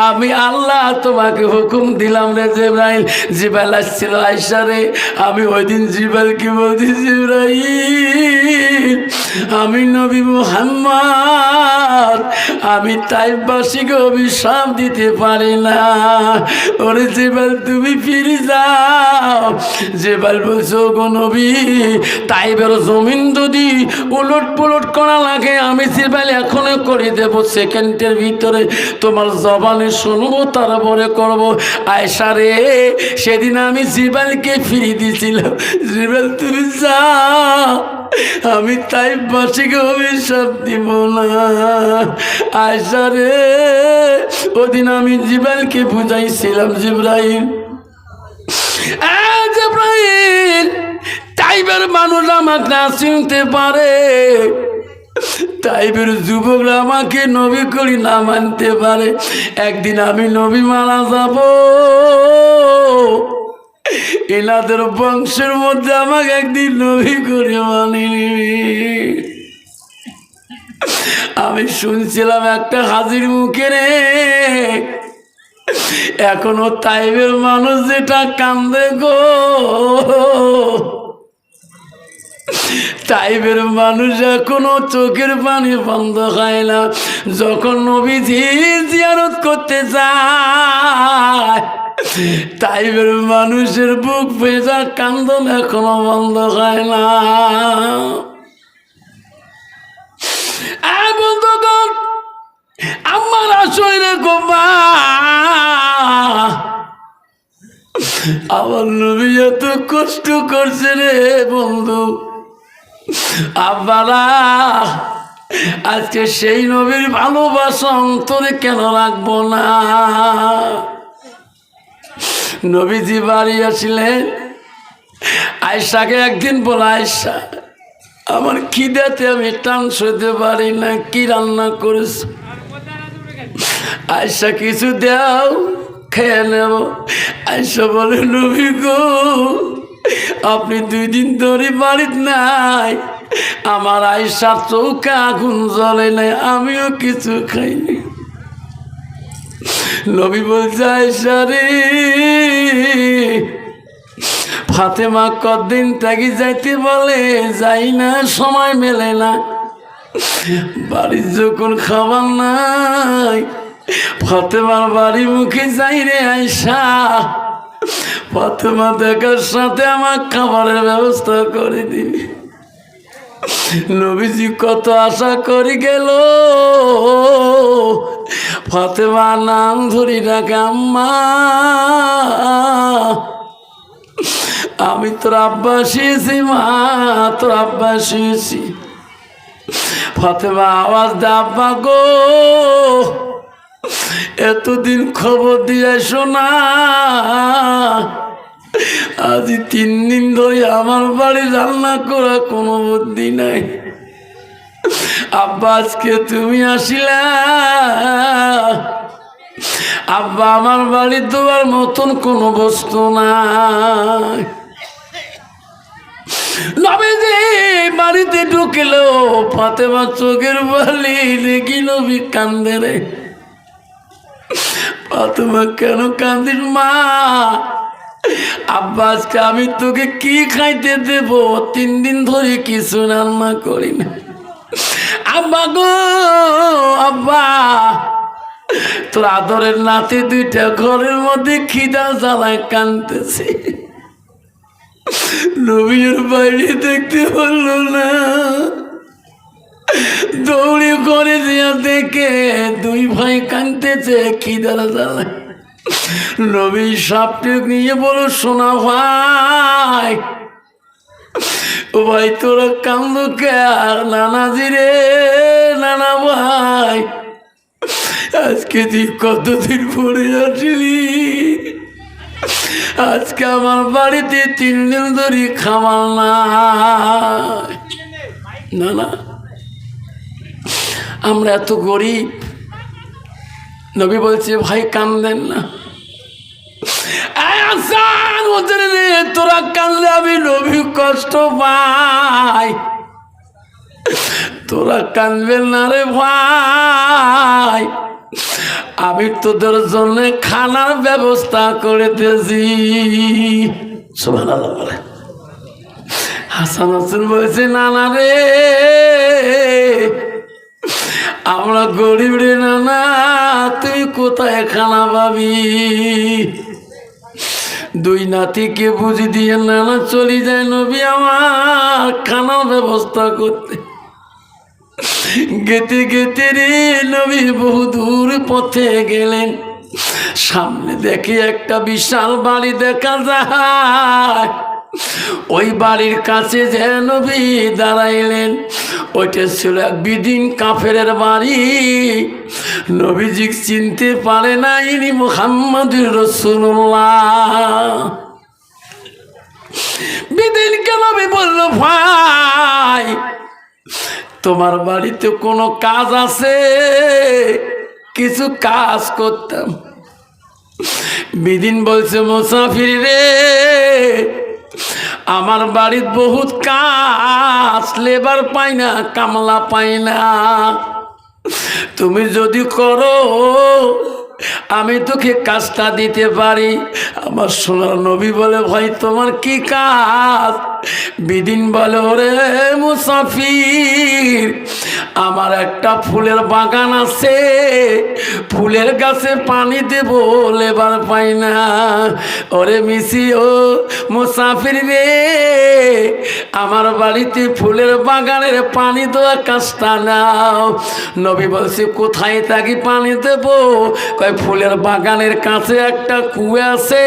আমি আল্লাহ তোমাকে হুকুম দিলাম রে জিবরাইল। জিবরাইল আসছিল আয়েশা রে, আমি ওই দিন জিবরাইলকে বলছি, জিবরাইল আমি নবী মুহাম্মদ আমি তাইফবাসীকে অভিশাপ দিতে পারি না, ওরে জিবরাইল তুমি ফিরে যাও। জিবরাইল বলছো, গো নবী তাইফের জমিন যদি উলট পুলট করা লাগে আমি জিবরাইল এখনই করে দেব, সেকেন্ডের ভিতরে তোমার জবানে শুনবো তারপরে করবো। আয়েশা রে সেদিন আমি জিবরাইলকে ফিরিয়ে দিয়েছিলাম, জিবরাইল তুমি যাও আমি তাইফবাসীকে অভিশাপ দিব না। আয়েশা রে, ওদিন আমি জিব্রাইলকে বুঝাইছিলাম, জিব্রাইল জিব্রাইল, তাইফের মানুষ আমাকে না চিনতে পারে, তাইফের যুবকরা আমাকে নবী করি না মানতে পারে, একদিন আমি নবী মারা যাব, এনাদের বংশের মধ্যে আমাকে একদিন নবী করে মানিনি। আমি শুনছিলাম একটা হাজির মুখে রে, এখনো তাইফের মানুষ যেটা কান্দে গো, তাইফের মানুষ এখনো চোখের পানি বন্ধ হয় না। যখন নবীজি জিয়ারত করতে যায়, তাইফের মানুষের বুক ভেজা কান্দন এখনো বন্ধ হয় না। বন্ধুগণ, আমার আসলে গো মা, আমার নবী এত কষ্ট করছে রে বন্ধু। আব্বারা, আজকে সেই নবীর ভালোবাসা অন্তরে কেন রাখবো না? নবীজি বাড়ি আসলেন, আয়েশাকে একদিন বলে, আয়েশা আমার খিদাতে আমি টান সইতে পারি না, কি রান্না করেছ? আয়েশা কিছু দাও, খেয়ে নেব। আয়েশা বলে, নবী গো, আপনি 2 দিন ধরে বাড়িতে নাই, আমার আয়েশার চৌকা আগুন জ্বলে নাই, আমিও কিছু খাইনি। নবী বলছে, আয়েশা রে, ফাতেমা কদিন থাকি যাইতে বলে, যাই না, সময় মেলে না, বাড়ির যখন খাবার নাই, ফাতেমার বাড়ি মুখে যাই রে আয়েশা, ফাতেমা দেখার সাথে আমার খাবারের ব্যবস্থা করে দিবি। নবীজি কত আশা করে গেল, ফাতেমা নাম ধরি ডাকে, আম্মা আমি তোর আব্বা শিয়েছি, মা তোর আব্বা শিয়েছি। ফাতেমা আওয়াজ দে, আব্বা গো, এতদিন খবর দিয়ে শোনা, আজ 3 দিন ধরে আমার বাড়ি রান্না করা কোনো বুদ্ধি নাই। আব্বা আজকে তুমি আসিলা, আব্বা আমার বাড়ি দেওয়ার মতন কোনো বস্তু নাই। নবীজি বাড়িতে ঢুকলো, ফাতেমা চোখের বালি দেখি নবী কান্দে রে। ফাতেমা কেন কান্দিস মা? আব্বা আজকে আমি তোকে কি খাইতে দেব, 3 দিন ধরে কিছু রান্না করি না। আব্বা গো, আব্বা তোর আদরের নাতি 2টা ঘরের মধ্যে খিদা জ্বালায় কাঁদতেছে, নবীর বাইরে দেখতে পারলো না, দৌড়ে করে দিয়া দেখে 2 ভাই কাঁদতেছে খিদার জ্বালায়। নবী সাপটে নিয়ে বলো, শোনা ভাই, ও ভাই তোরা কান্দ কে? নানাজি রে, নানা ভাই, আজকে তুই কতদিন পরে আসলি? আজকে আমার বাড়িতে 3 দিন ধরে খাবার নাই। না না, আমরা এত গরিব। নবী বলছে, ভাই কান্দেন না, তোরা কান্দলে আমি নবী কষ্ট পাই, তোরা কান্দবেন না রে ভাই, আমি তোদের জন্য খানার ব্যবস্থা করে দিয়েছি। সুবহানাল্লাহ বলে। হাসান হোসেন বলছে, নানা রে, আমরা গরিব রে নানা, তুই কোথায় খানা পাবি? 2 নাতিকে বুঝি দিয়ে নানা চলে যায় নবী আমার খানার ব্যবস্থা করতে। গেতে গেতে রে নবী বহু দূর পথে গেলেন, সামনে দেখে একটা বিশাল বাড়ি দেখা যায়। ওই বাড়ির কাছে যে নবী দাঁড়াইলেন ওইটা ছিল এক বিদিন কাফেরের বাড়ি। নবীজি চিনতে পারে না ইনি মুহাম্মদুর রাসূলুল্লাহ। বিদিনকে নবী বলল, ভাই তোমার বাড়িতে কোনো কাজ আছে? কিছু কাজ করতাম। বিদিন বলছে, মুসাফির রে, আমার বাড়ির বহুত কাজ, লেবার পাই না, কামলা পাই না। তুমি যদি করো আমি তোকে কাজটা দিতে পারি। আমার সোনার নবী বলে, ভাই তোমার কি কাজ? বিদিন বলে, ওরে মুসাফির, আমার একটা ফুলের বাগান আছে, ফুলের গাছে পানি দেব, লেবার পাই না। ওরে মিসি, ও মুসাফির রে, আমার বাড়িতে ফুলের বাগানের পানি দেওয়া কাজটা নাও। নবী বলছে, কোথায় থাকি পানি দেব? কয় ফুলের বাগানের কাছে একটা কুয়া আছে,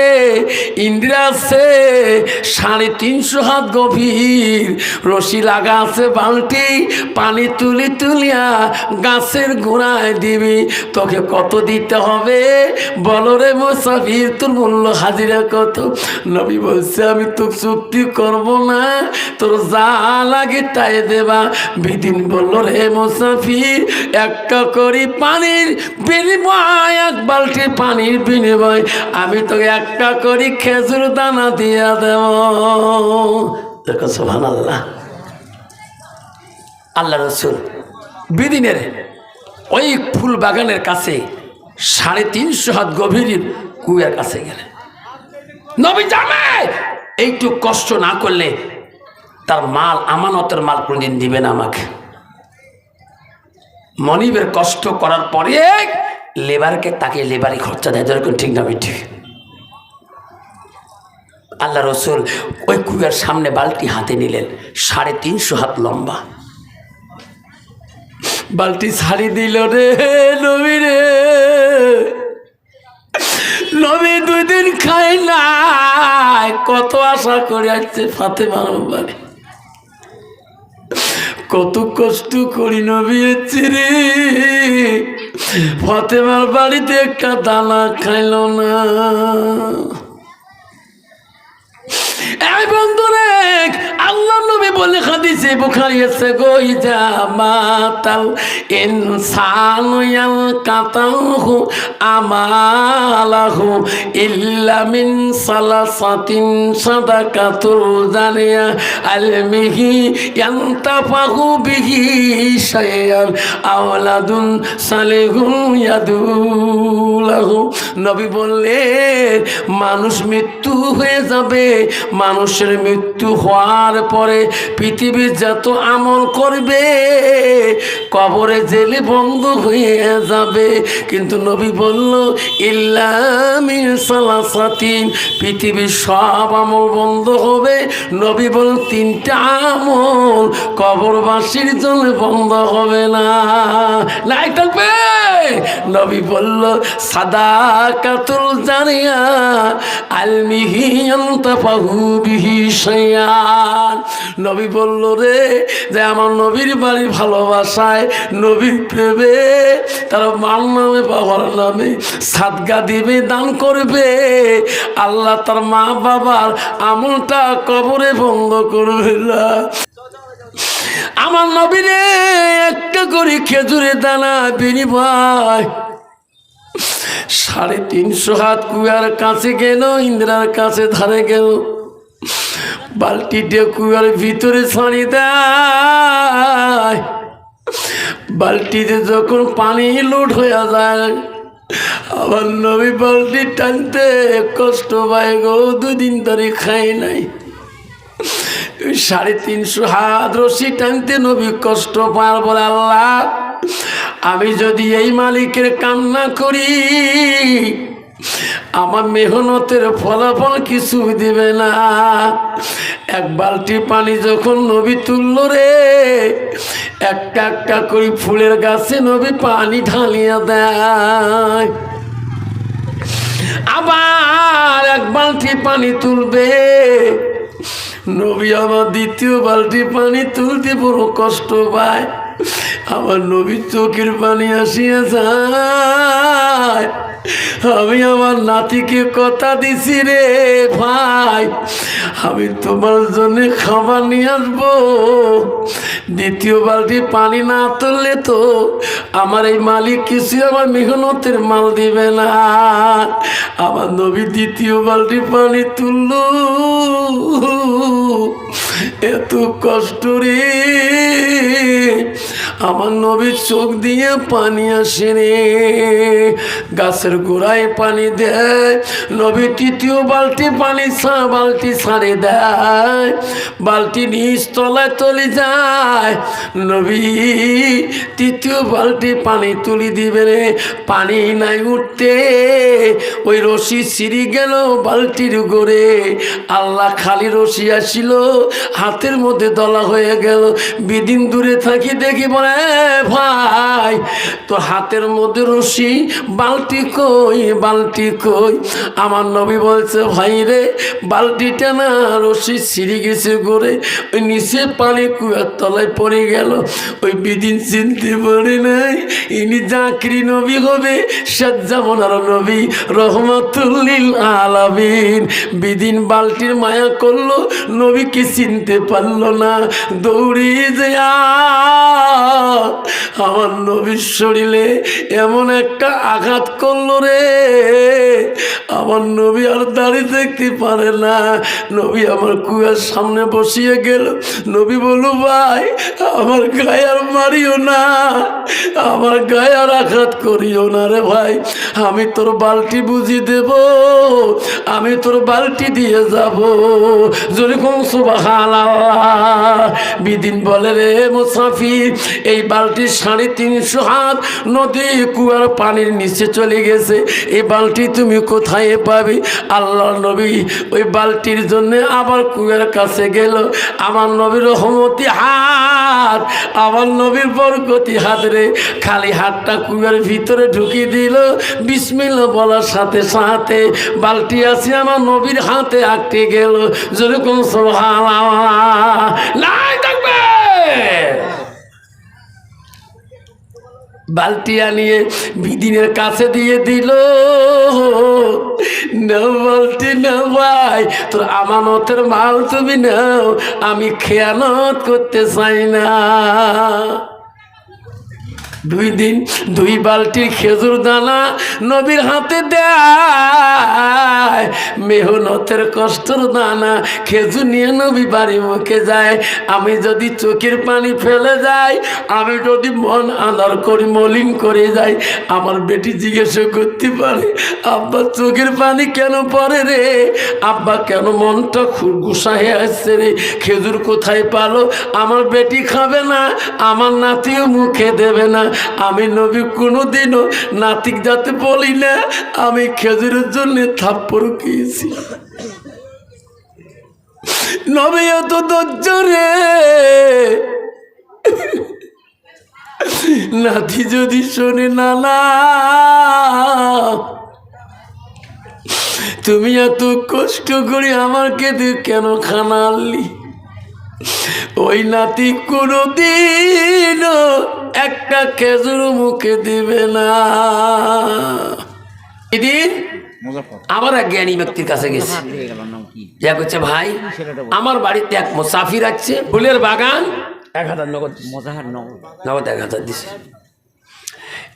ইন্দ্রা আছে, 350 হাত গভীর, রশি লাগা আছে, বালতি, পানি তুলিয়া গাছের গোড়ায় দিবি। তোকে কত দিতে হবে বলো রে মুসাফির, তোর মূল্য হাজিরা কত? নবী বলছে, আমি তো চুক্তি করব না, তোর যা লাগে তাই দেবা। বিদিন বলল, রে মুসাফির, একটা করি পানির বিনিময়, এক বালতি পানির বিনিময় আমি তোকে একটা করি খেজুর দানা দিয়া দেব। দেখো সুবহানাল্লাহ। আল্লাহ রাসূল বিদিনের ওই ফুল বাগানের কাছে 350 হাত গভীর কুয়ার কাছে গেলেন। নবী জানে এইটু কষ্ট না করলে তার মাল, আমানতের মাল কোনদিন দিবে না আমাকে। মনিবের কষ্ট করার পরে লেবারকে তাকে লেবারি খরচা দেয়, যেরকম ঠিক না ঠিক। আল্লাহ রসুল ওই কুয়ার সামনে বালতি হাতে নিলেন, 350 হাত লম্বা বালতি ছাড়ি দিল রে নবী রে। নবী 2 দিন খাই নাই, কত আশা করে আসছে ফাতেমার বাড়ি, কত কষ্ট করি নবী রে। ফাতেমার বাড়িতে একটা দানা খাইল না। এই বন্ধুরে, আল্লাহ নবী বলে হাদিসে বুখারী আছে, গইজা মাতাল ইনসানু ইয়ালকাতাহু আমালাহু ইল্লা মিন সালাসাতিন সাদাকাতুল জারিয়া আলমিহি ইয়ানতাফাহু বিহি শাইআন আওলাদুন সালিহুন ইয়াদুলাহু। নবী বললেন, মানুষ মৃত্যু হয়ে যাবে, মানুষের মৃত্যু হওয়ার পরে পৃথিবীর যত আমল করবে কবরে জেলে বন্ধ হয়ে যাবে। কিন্তু নবী বলল, ইল্লা মিন সালাসাতিন, পৃথিবীর সব আমল বন্ধ হবে। নবী বলল, 3টা আমল কবরবাসীর জন্য বন্ধ হবে না, নাই থাকবে। নবী বলল, সাদাকাতুল জারিয়া আলমিহি ইয়ানতাফাহু বিহি শাইআন। নবী বলল রে, যে আমার নবীর বাড়ি ভালোবাসায়, নবীর প্রেমে তারা মার নামে, বাবার নামে সাদকা দিবে, দান করবে, আল্লাহ তার মা বাবার আমলটা কবরে বন্ধ করবে না। আমার নবীরে একটা করে খেজুরের দানা বিনিময় 350 হাত কুয়ার কাছে গেল, ইন্দ্রার কাছে ধারে গেল, বালতিটা কুয়ার ভিতরে ছাড়ি দেয়। বালতিতে যখন পানি লোড হয়ে যায়, আমার নবী বালতি টানতে কষ্ট পায় গো, 2 দিন ধরে খাই নাই। 350 হাত রশি টানতে নবী কষ্ট পাওয়ার বলে, আল্লাহ আমি যদি এই মালিকের কান্না করি, আমার মেহনতের ফলাফল কিছু দিবে না। এক বালতি পানি যখন নবী তুলল রে, একটা একটা করে ফুলের গাছে নবী পানি ঢালিয়া দেয়। আবার এক বালতি পানি তুলবে, নবী আমার দ্বিতীয় বালতি পানি তুলতে বড় কষ্ট পায়। আমার নবীর চোখের পানি আসিয়া যায়। আমি আমার নাতিকে কথা দিছি রে ভাই, আমি তোমার জন্য খাবার নিয়ে আসবো। দ্বিতীয় বালতি পানি না তুললে তো আমার এই মালিক কিছু আমার মেহনতের মাল দিবে না। আমার নবী দ্বিতীয় বালতি পানি তুলল। এত কষ্ট রে, আমার নবীর চোখ দিয়ে পানি আসে রে। গাছের গোড়ায় পানি দেয়, নবী তৃতীয় বালতি পানি বালতি ছাড়ে দেয়, বালতি নিচ তলায় চলে যায়। নবী তৃতীয় বালতি পানি তুলি দিবে রে, পানি নাই উঠতে, ওই রশি ছিঁড়ে গেল বালতির গোড়ে। আল্লাহ খালি রশি আসিল, হাতের মধ্যে দলা হয়ে গেল। বিদিন দূরে থাকি দেখি বলে ভাই তো হাতের মধ্যে রশি, বালতি কই বালতি কই। আমার নবী বলছে ভাই রে বালতিটা না রশি ছিঁড়ে গেছে গোড়ে, ওই নিচে পানি কুয়ার তলায় পড়ে গেল। ওই বিদিন চিনতে পারে নাই ইনি জাকরি নবী হবে, সাজ্জামানার নবী রহমাতুল লিল আলামিন। বিদিন বালতির মায়া করলো, নবীকে চিনতে পারলো না, দৌড়িয়ে যা আমার নবীর শরীরে এমন একটা আঘাত করলো রে, আমার নবী আর দাঁড়িয়ে দেখতে পারে না। নবী আমার কুয়ার সামনে বসিয়ে গেল। নবী বলল ভাই আমার গায়ে আর মারিও না, আমার গায়ে আর আঘাত করিও না রে ভাই, আমি তোর বালতি বুঝিয়ে দেব, আমি তোর বালতি দিয়ে যাব। যেরকম সুবহানাল্লাহ। বিদিন বলে রে মুসাফির, এই বালতি 350 হাত নদী কুয়ার পানির নিচে চলে গেছে, এই বালতি তুমি কোথায় পাবে? আল্লাহ নবী ওই বালতির জন্য আবার কুয়ার কাছে গেল। আমার নবীর রহমতি হাত, আমার নবীর বরকতি হাত রে, খালি হাতটা কুয়ার ভিতরে ঢুকিয়ে দিল। বিসমিল্লাহ বলার সাথে সাথে বালতি আছে আমার নবীর হাতে আটকে গেল। যেরকম সুবহানাল্লাহ লাই থাকবে। বালতি আনিয়ে বিদিনের কাছে দিয়ে দিল। না বালতি না ভাই, তোর আমানতের মাল তুমি নাও, আমি খেয়ানত করতে চাই না। 2 দিন 2 বালতি খেজুর দানা নবীর হাতে দেয়, মেহনতের কষ্টর দানা খেজুর নিয়ে নবী বাড়ি মুখে যায়। আমি যদি চোখের পানি ফেলে যাই, আমি যদি মন আদার করি মলিন করে যাই, আমার বেটি জিজ্ঞাসা করতে পারে আব্বা চোখের পানি কেন পড়ে রে, আব্বা কেন মনটা খুরগুসা হয়ে আসছে রে, খেজুর কোথায় পালো? আমার বেটি খাবে না, আমার নাতিও মুখে দেবে না। আমি নবী কোনোদিনও নাতিক যাতে বলি না আমি খেজুরের জন্য থাপ্পড় খেয়েছি। নবী এত ধৈর্য রে, নাতি যদি শোনে না না তুমি এত কষ্ট করে আমাকে দিয়ে কেন খানা আনলি, ওই নাতি কোনোদিন একটা খেজুর মুখে দিবে না। এদিন আবার এক জ্ঞানী ব্যক্তির কাছে গেছে, যা করছে ভাই আমার বাড়িতে এক মুসাফির আছে, ফুলের বাগান 1000 নগদ, নগদ 1000 দিছে।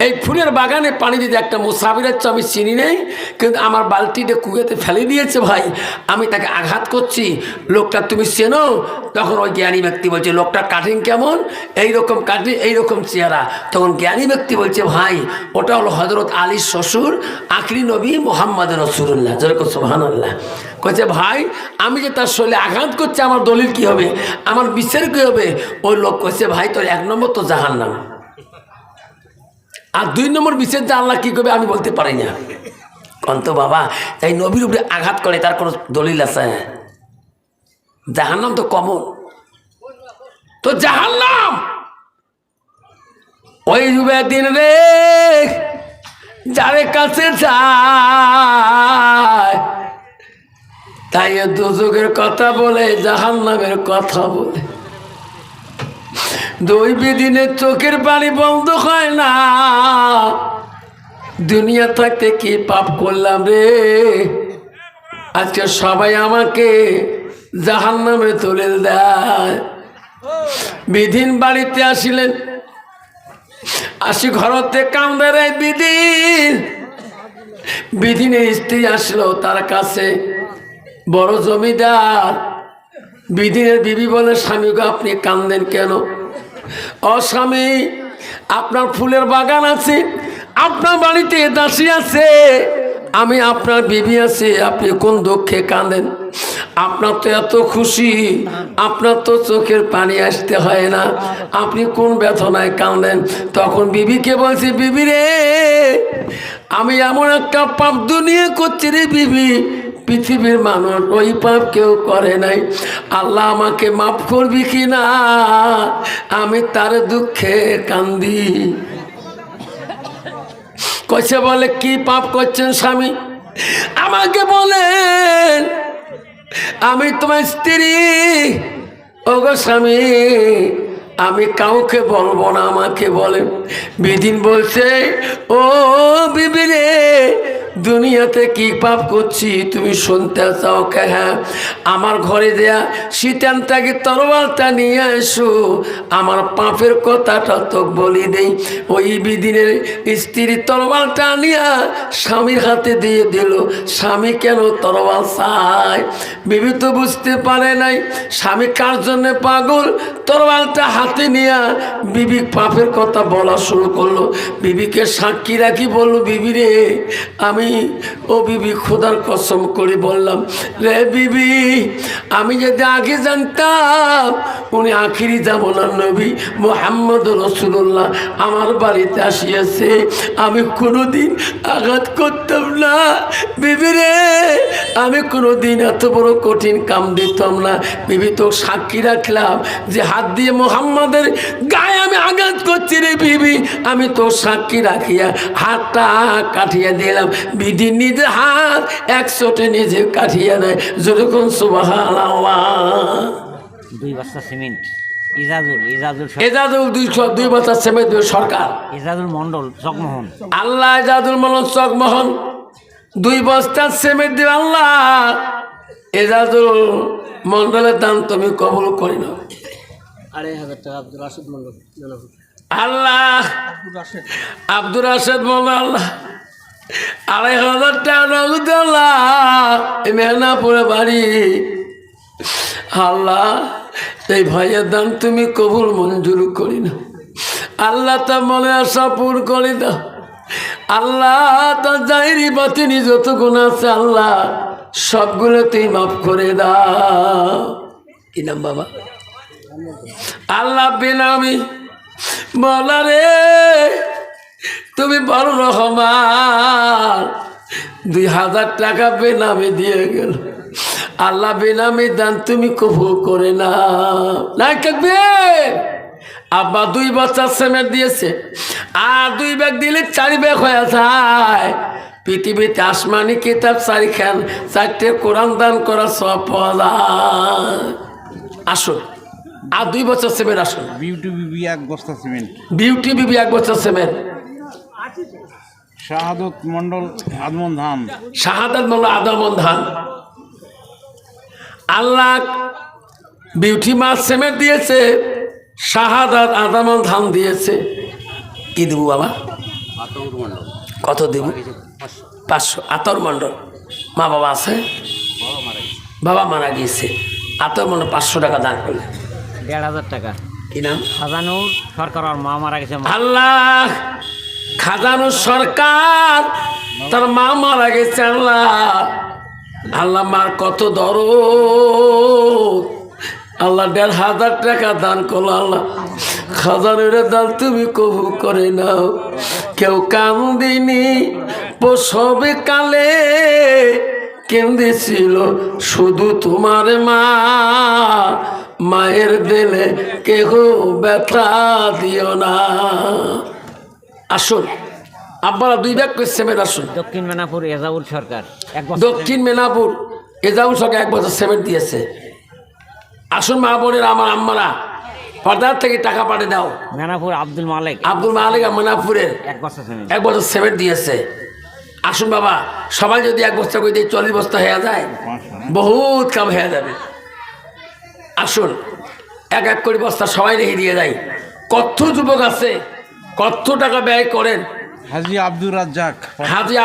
এই ফুলের বাগানে পানি দিতে একটা মুসাফির আছে, আমি চিনি নেই, কিন্তু আমার বালতিটা কুয়েতে ফেলে দিয়েছে ভাই, আমি তাকে আঘাত করছি, লোকটা তুমি চেনো? তখন ওই জ্ঞানী ব্যক্তি বলছে লোকটা কাটিং কেমন? এইরকম কাটিং, এইরকম চেহারা। তখন জ্ঞানী ব্যক্তি বলছে ভাই ওটা হলো হযরত আলীর শ্বশুর আখরি নবী মুহাম্মদ রাসূলুল্লাহ। যেরকম সুবহানাল্লাহ। কইছে ভাই আমি যে তার শরীরে আঘাত করছি আমার দলিল কি হবে, আমার বিচার কি হবে? ওই লোক কইছে ভাই তোর 1 নম্বর তো জাহান্নাম, আর 2 নম্বর বিচার যে আল্লাহ কি করবে আমি বলতে পারি না। কন্ত বাবা তাই নবীর উপরে আঘাত করে তার কোনো দলিল আছে? জাহান্নাম তো কমন, তো জাহান্নাম ওই দিন রে যারে কাছে যায় তাই দুজকের কথা বলে, জাহান্নামের কথা বলে। দুই বিদিনের চোখের পানি বন্ধ হয় না। দুনিয়া থাকতে কি পাপ করলাম রে, আজকে সবাই আমাকে জাহান্নামে তুলে দেয়। বিধিন বাড়িতে আসিলেন, আসি ঘরতে কান্দে রে বিধিন। বিধিনের স্ত্রী আসলো তার কাছে, বড় জমিদার। বিধিনের বিবি বলে, স্বামীকে আপনি কান্দেন কেন? ও স্বামী, আপনার ফুলের বাগান আছে, আপনার বাড়িতে দাসী আছে, আমি আপনার বিবি আছে, আপনি কোন দুঃখে কাঁদেন? আপনার তো এত খুশি, আপনার তো চোখের পানি আসতে হয় না, আপনি কোন ব্যথনায় কাঁদেন? তখন বিবিকে বলছি, বিবি রে, আমি এমন একটা পাপ দুনিয়া করছি রে বিবি, পৃথিবীর মানুষ ওই পাপ কেউ করে নাই। আল্লাহ আমাকে মাফ করবি কি না, আমি তার দুঃখে কান্দি। কইছে, বলে কি পাপ করছেন স্বামী, আমাকে বলেন, আমি তোমার স্ত্রী। ওগো স্বামী, আমি কাউকে বলবো না, আমাকে বলেন। বিদিন বলছে, ও বিবি রে, দুনিয়াতে কি পাপ করছি তুমি শুনতে চাও কে? হ্যাঁ, আমার ঘরে দেয়া শীতান্তাকে তরোয়ালটা নিয়ে এসো, আমার পাপের কথাটা তো বলি দেই। ওই বিদিনের স্ত্রী তরোয়ালটা নিয়ে স্বামীর হাতে দিয়ে দিল। স্বামী কেন তরোয়াল চায়? বিবি তো বুঝতে পারে নাই স্বামী কার জন্য পাগল। তরোয়ালটা হাতে নিয়ে বিবি পাপের কথা বলা শুরু করলো। বিবিকে সাক্ষী রাখি বলল, বিবি রে, ও বিবি খোদার কসম করে বললাম রে বিবি, আমি যদি আগে জানতাম উনি আখিরি জামানার নবী মুহাম্মদ রাসূলুল্লাহ আমার বাড়িতে আসিয়াছে, আমি কোনোদিন আঘাত করতাম না। বিবি রে, আমি কোনোদিন এত বড় কঠিন কাম দিতাম না। বিবি তো সাক্ষী রাখলাম যে হাত দিয়ে মুহাম্মাদের গায়ে আমি আঘাত করছি রে বিবি, আমি তো সাক্ষী রাখিয়া হাতটা কাটিয়ে দিলাম। বিধি নিজে হাত 100টে নিজে কাটিয়ে দেয়। যেরকম সুবহানাল্লাহ। 2 বস্তা সিমেন্ট এজাজুল 2 বস্তা সিমেন্ট সরকার। এজাজুল মন্ডল চকমোহন, আল্লাহ এজাজুল মন্ডল চকমোহন 2 বস্তা সিমেন্ট দিবে আল্লাহ। এজাজুল মন্ডলের দান তুমি কবুল করি না। 2500 টাকা আব্দুর রাশেদ মন্ডল, আল্লাহ আব্দুর রাশেদ মন্ডল আল্লাহ 2500 টাকা নগদ আল্লাহ, এই মেহনাপুরে বাড়ি। আল্লাহ, এই ভাইয়ের দান তুমি কবুল মঞ্জুর করি না আল্লাহ, তা মনে আশা পূর করে দাও আল্লাহ। তার জাহিরি বাতিনি যত গুণ আছে আল্লাহ, সবগুলো তুই মাফ করে দাও। কি নাম বাবা? আল্লাহ বেনামি বলা রে, তুমি বড় রহমান। 2000 টাকা বেনামি দিয়ে গেল আল্লাহ। বেনামি দান তুমি কবুল করে না। নাই থাকবে আব্বা 2 বস্তা সিমেন্ট দিয়েছে, আর 2 ব্যাগ দিলে 4 ব্যাগ হয়ে যায়। পৃথিবীতে আসমানি কিতাব 4খান, 4টে কোরআন দান করা সব পাওয়া যায়। আসুন, আর 2 বস্তা সিমেন্ট আসুন। বিউটি বিবি 1 বস্তা সিমেন্ট, বিউটি বিবি 1 বস্তা সিমেন্ট। শাহাদত মন্ডল আদমন ধান, শাহাদাত মন্ডল আদমন ধান। আল্লাহ বিউটি মাছ সিমেন্ট দিয়েছে, শাহাদাত আদমন ধান দিয়েছে। কি দেবো বাবা? কত দেব? 500। আতর মন্ডল মা বাবা আছে? বাবা মারা গিয়েছে। আতর মন্ডল 500 টাকা দান করলে। 1500 টাকা। কি নাম? খাজানুর সরকার, আর মা মারা গেছে। আল্লাহ খাজানুর সরকার, তার মা মারা গেছে। আল্লাহ, আল্লাহ মার কত দরদ। আল্লাহ 1500 টাকা দান করলো। আল্লাহ খাজানুর দান তুমি কবুল করে নাও। কেউ কান্দিনি প্রসবে কালে, কেঁদেছিল শুধু তোমার মা। মায়ের দিলে কেহ ব্যথা দিও না। আসুন আব্বারা 2 ব্যাগ করছে মেয়ের। আসুন দক্ষিণ মেনাপুর এজাউল সরকার, 1 বস্তা। দক্ষিণ মেনাপুর এজাউল সকে 1 বছর সিমেন্ট দিয়েছে। আসুন মা বোনের আমার আম্মারা, পর্দার থেকে টাকা পাঠিয়ে দাও। মেনাপুর আব্দুল মালিক আব্দুল মালিক মনাপুরের 1 বস্তা সিমেন্ট। 1 বছর সিমেন্ট দিয়েছে। আসুন বাবা, সবাই যদি 1 বস্তা করে দিয়ে 40 বস্তা হয়ে যায়, বহুত কাম হয়ে যাবে। আসুন 1 করে বস্তা সবাই রেখে দিয়ে যায়। কত যুবক আছে, কত টাকা ব্যয় করেন। হাজি আব্দুর রাজ্জাক। হাজি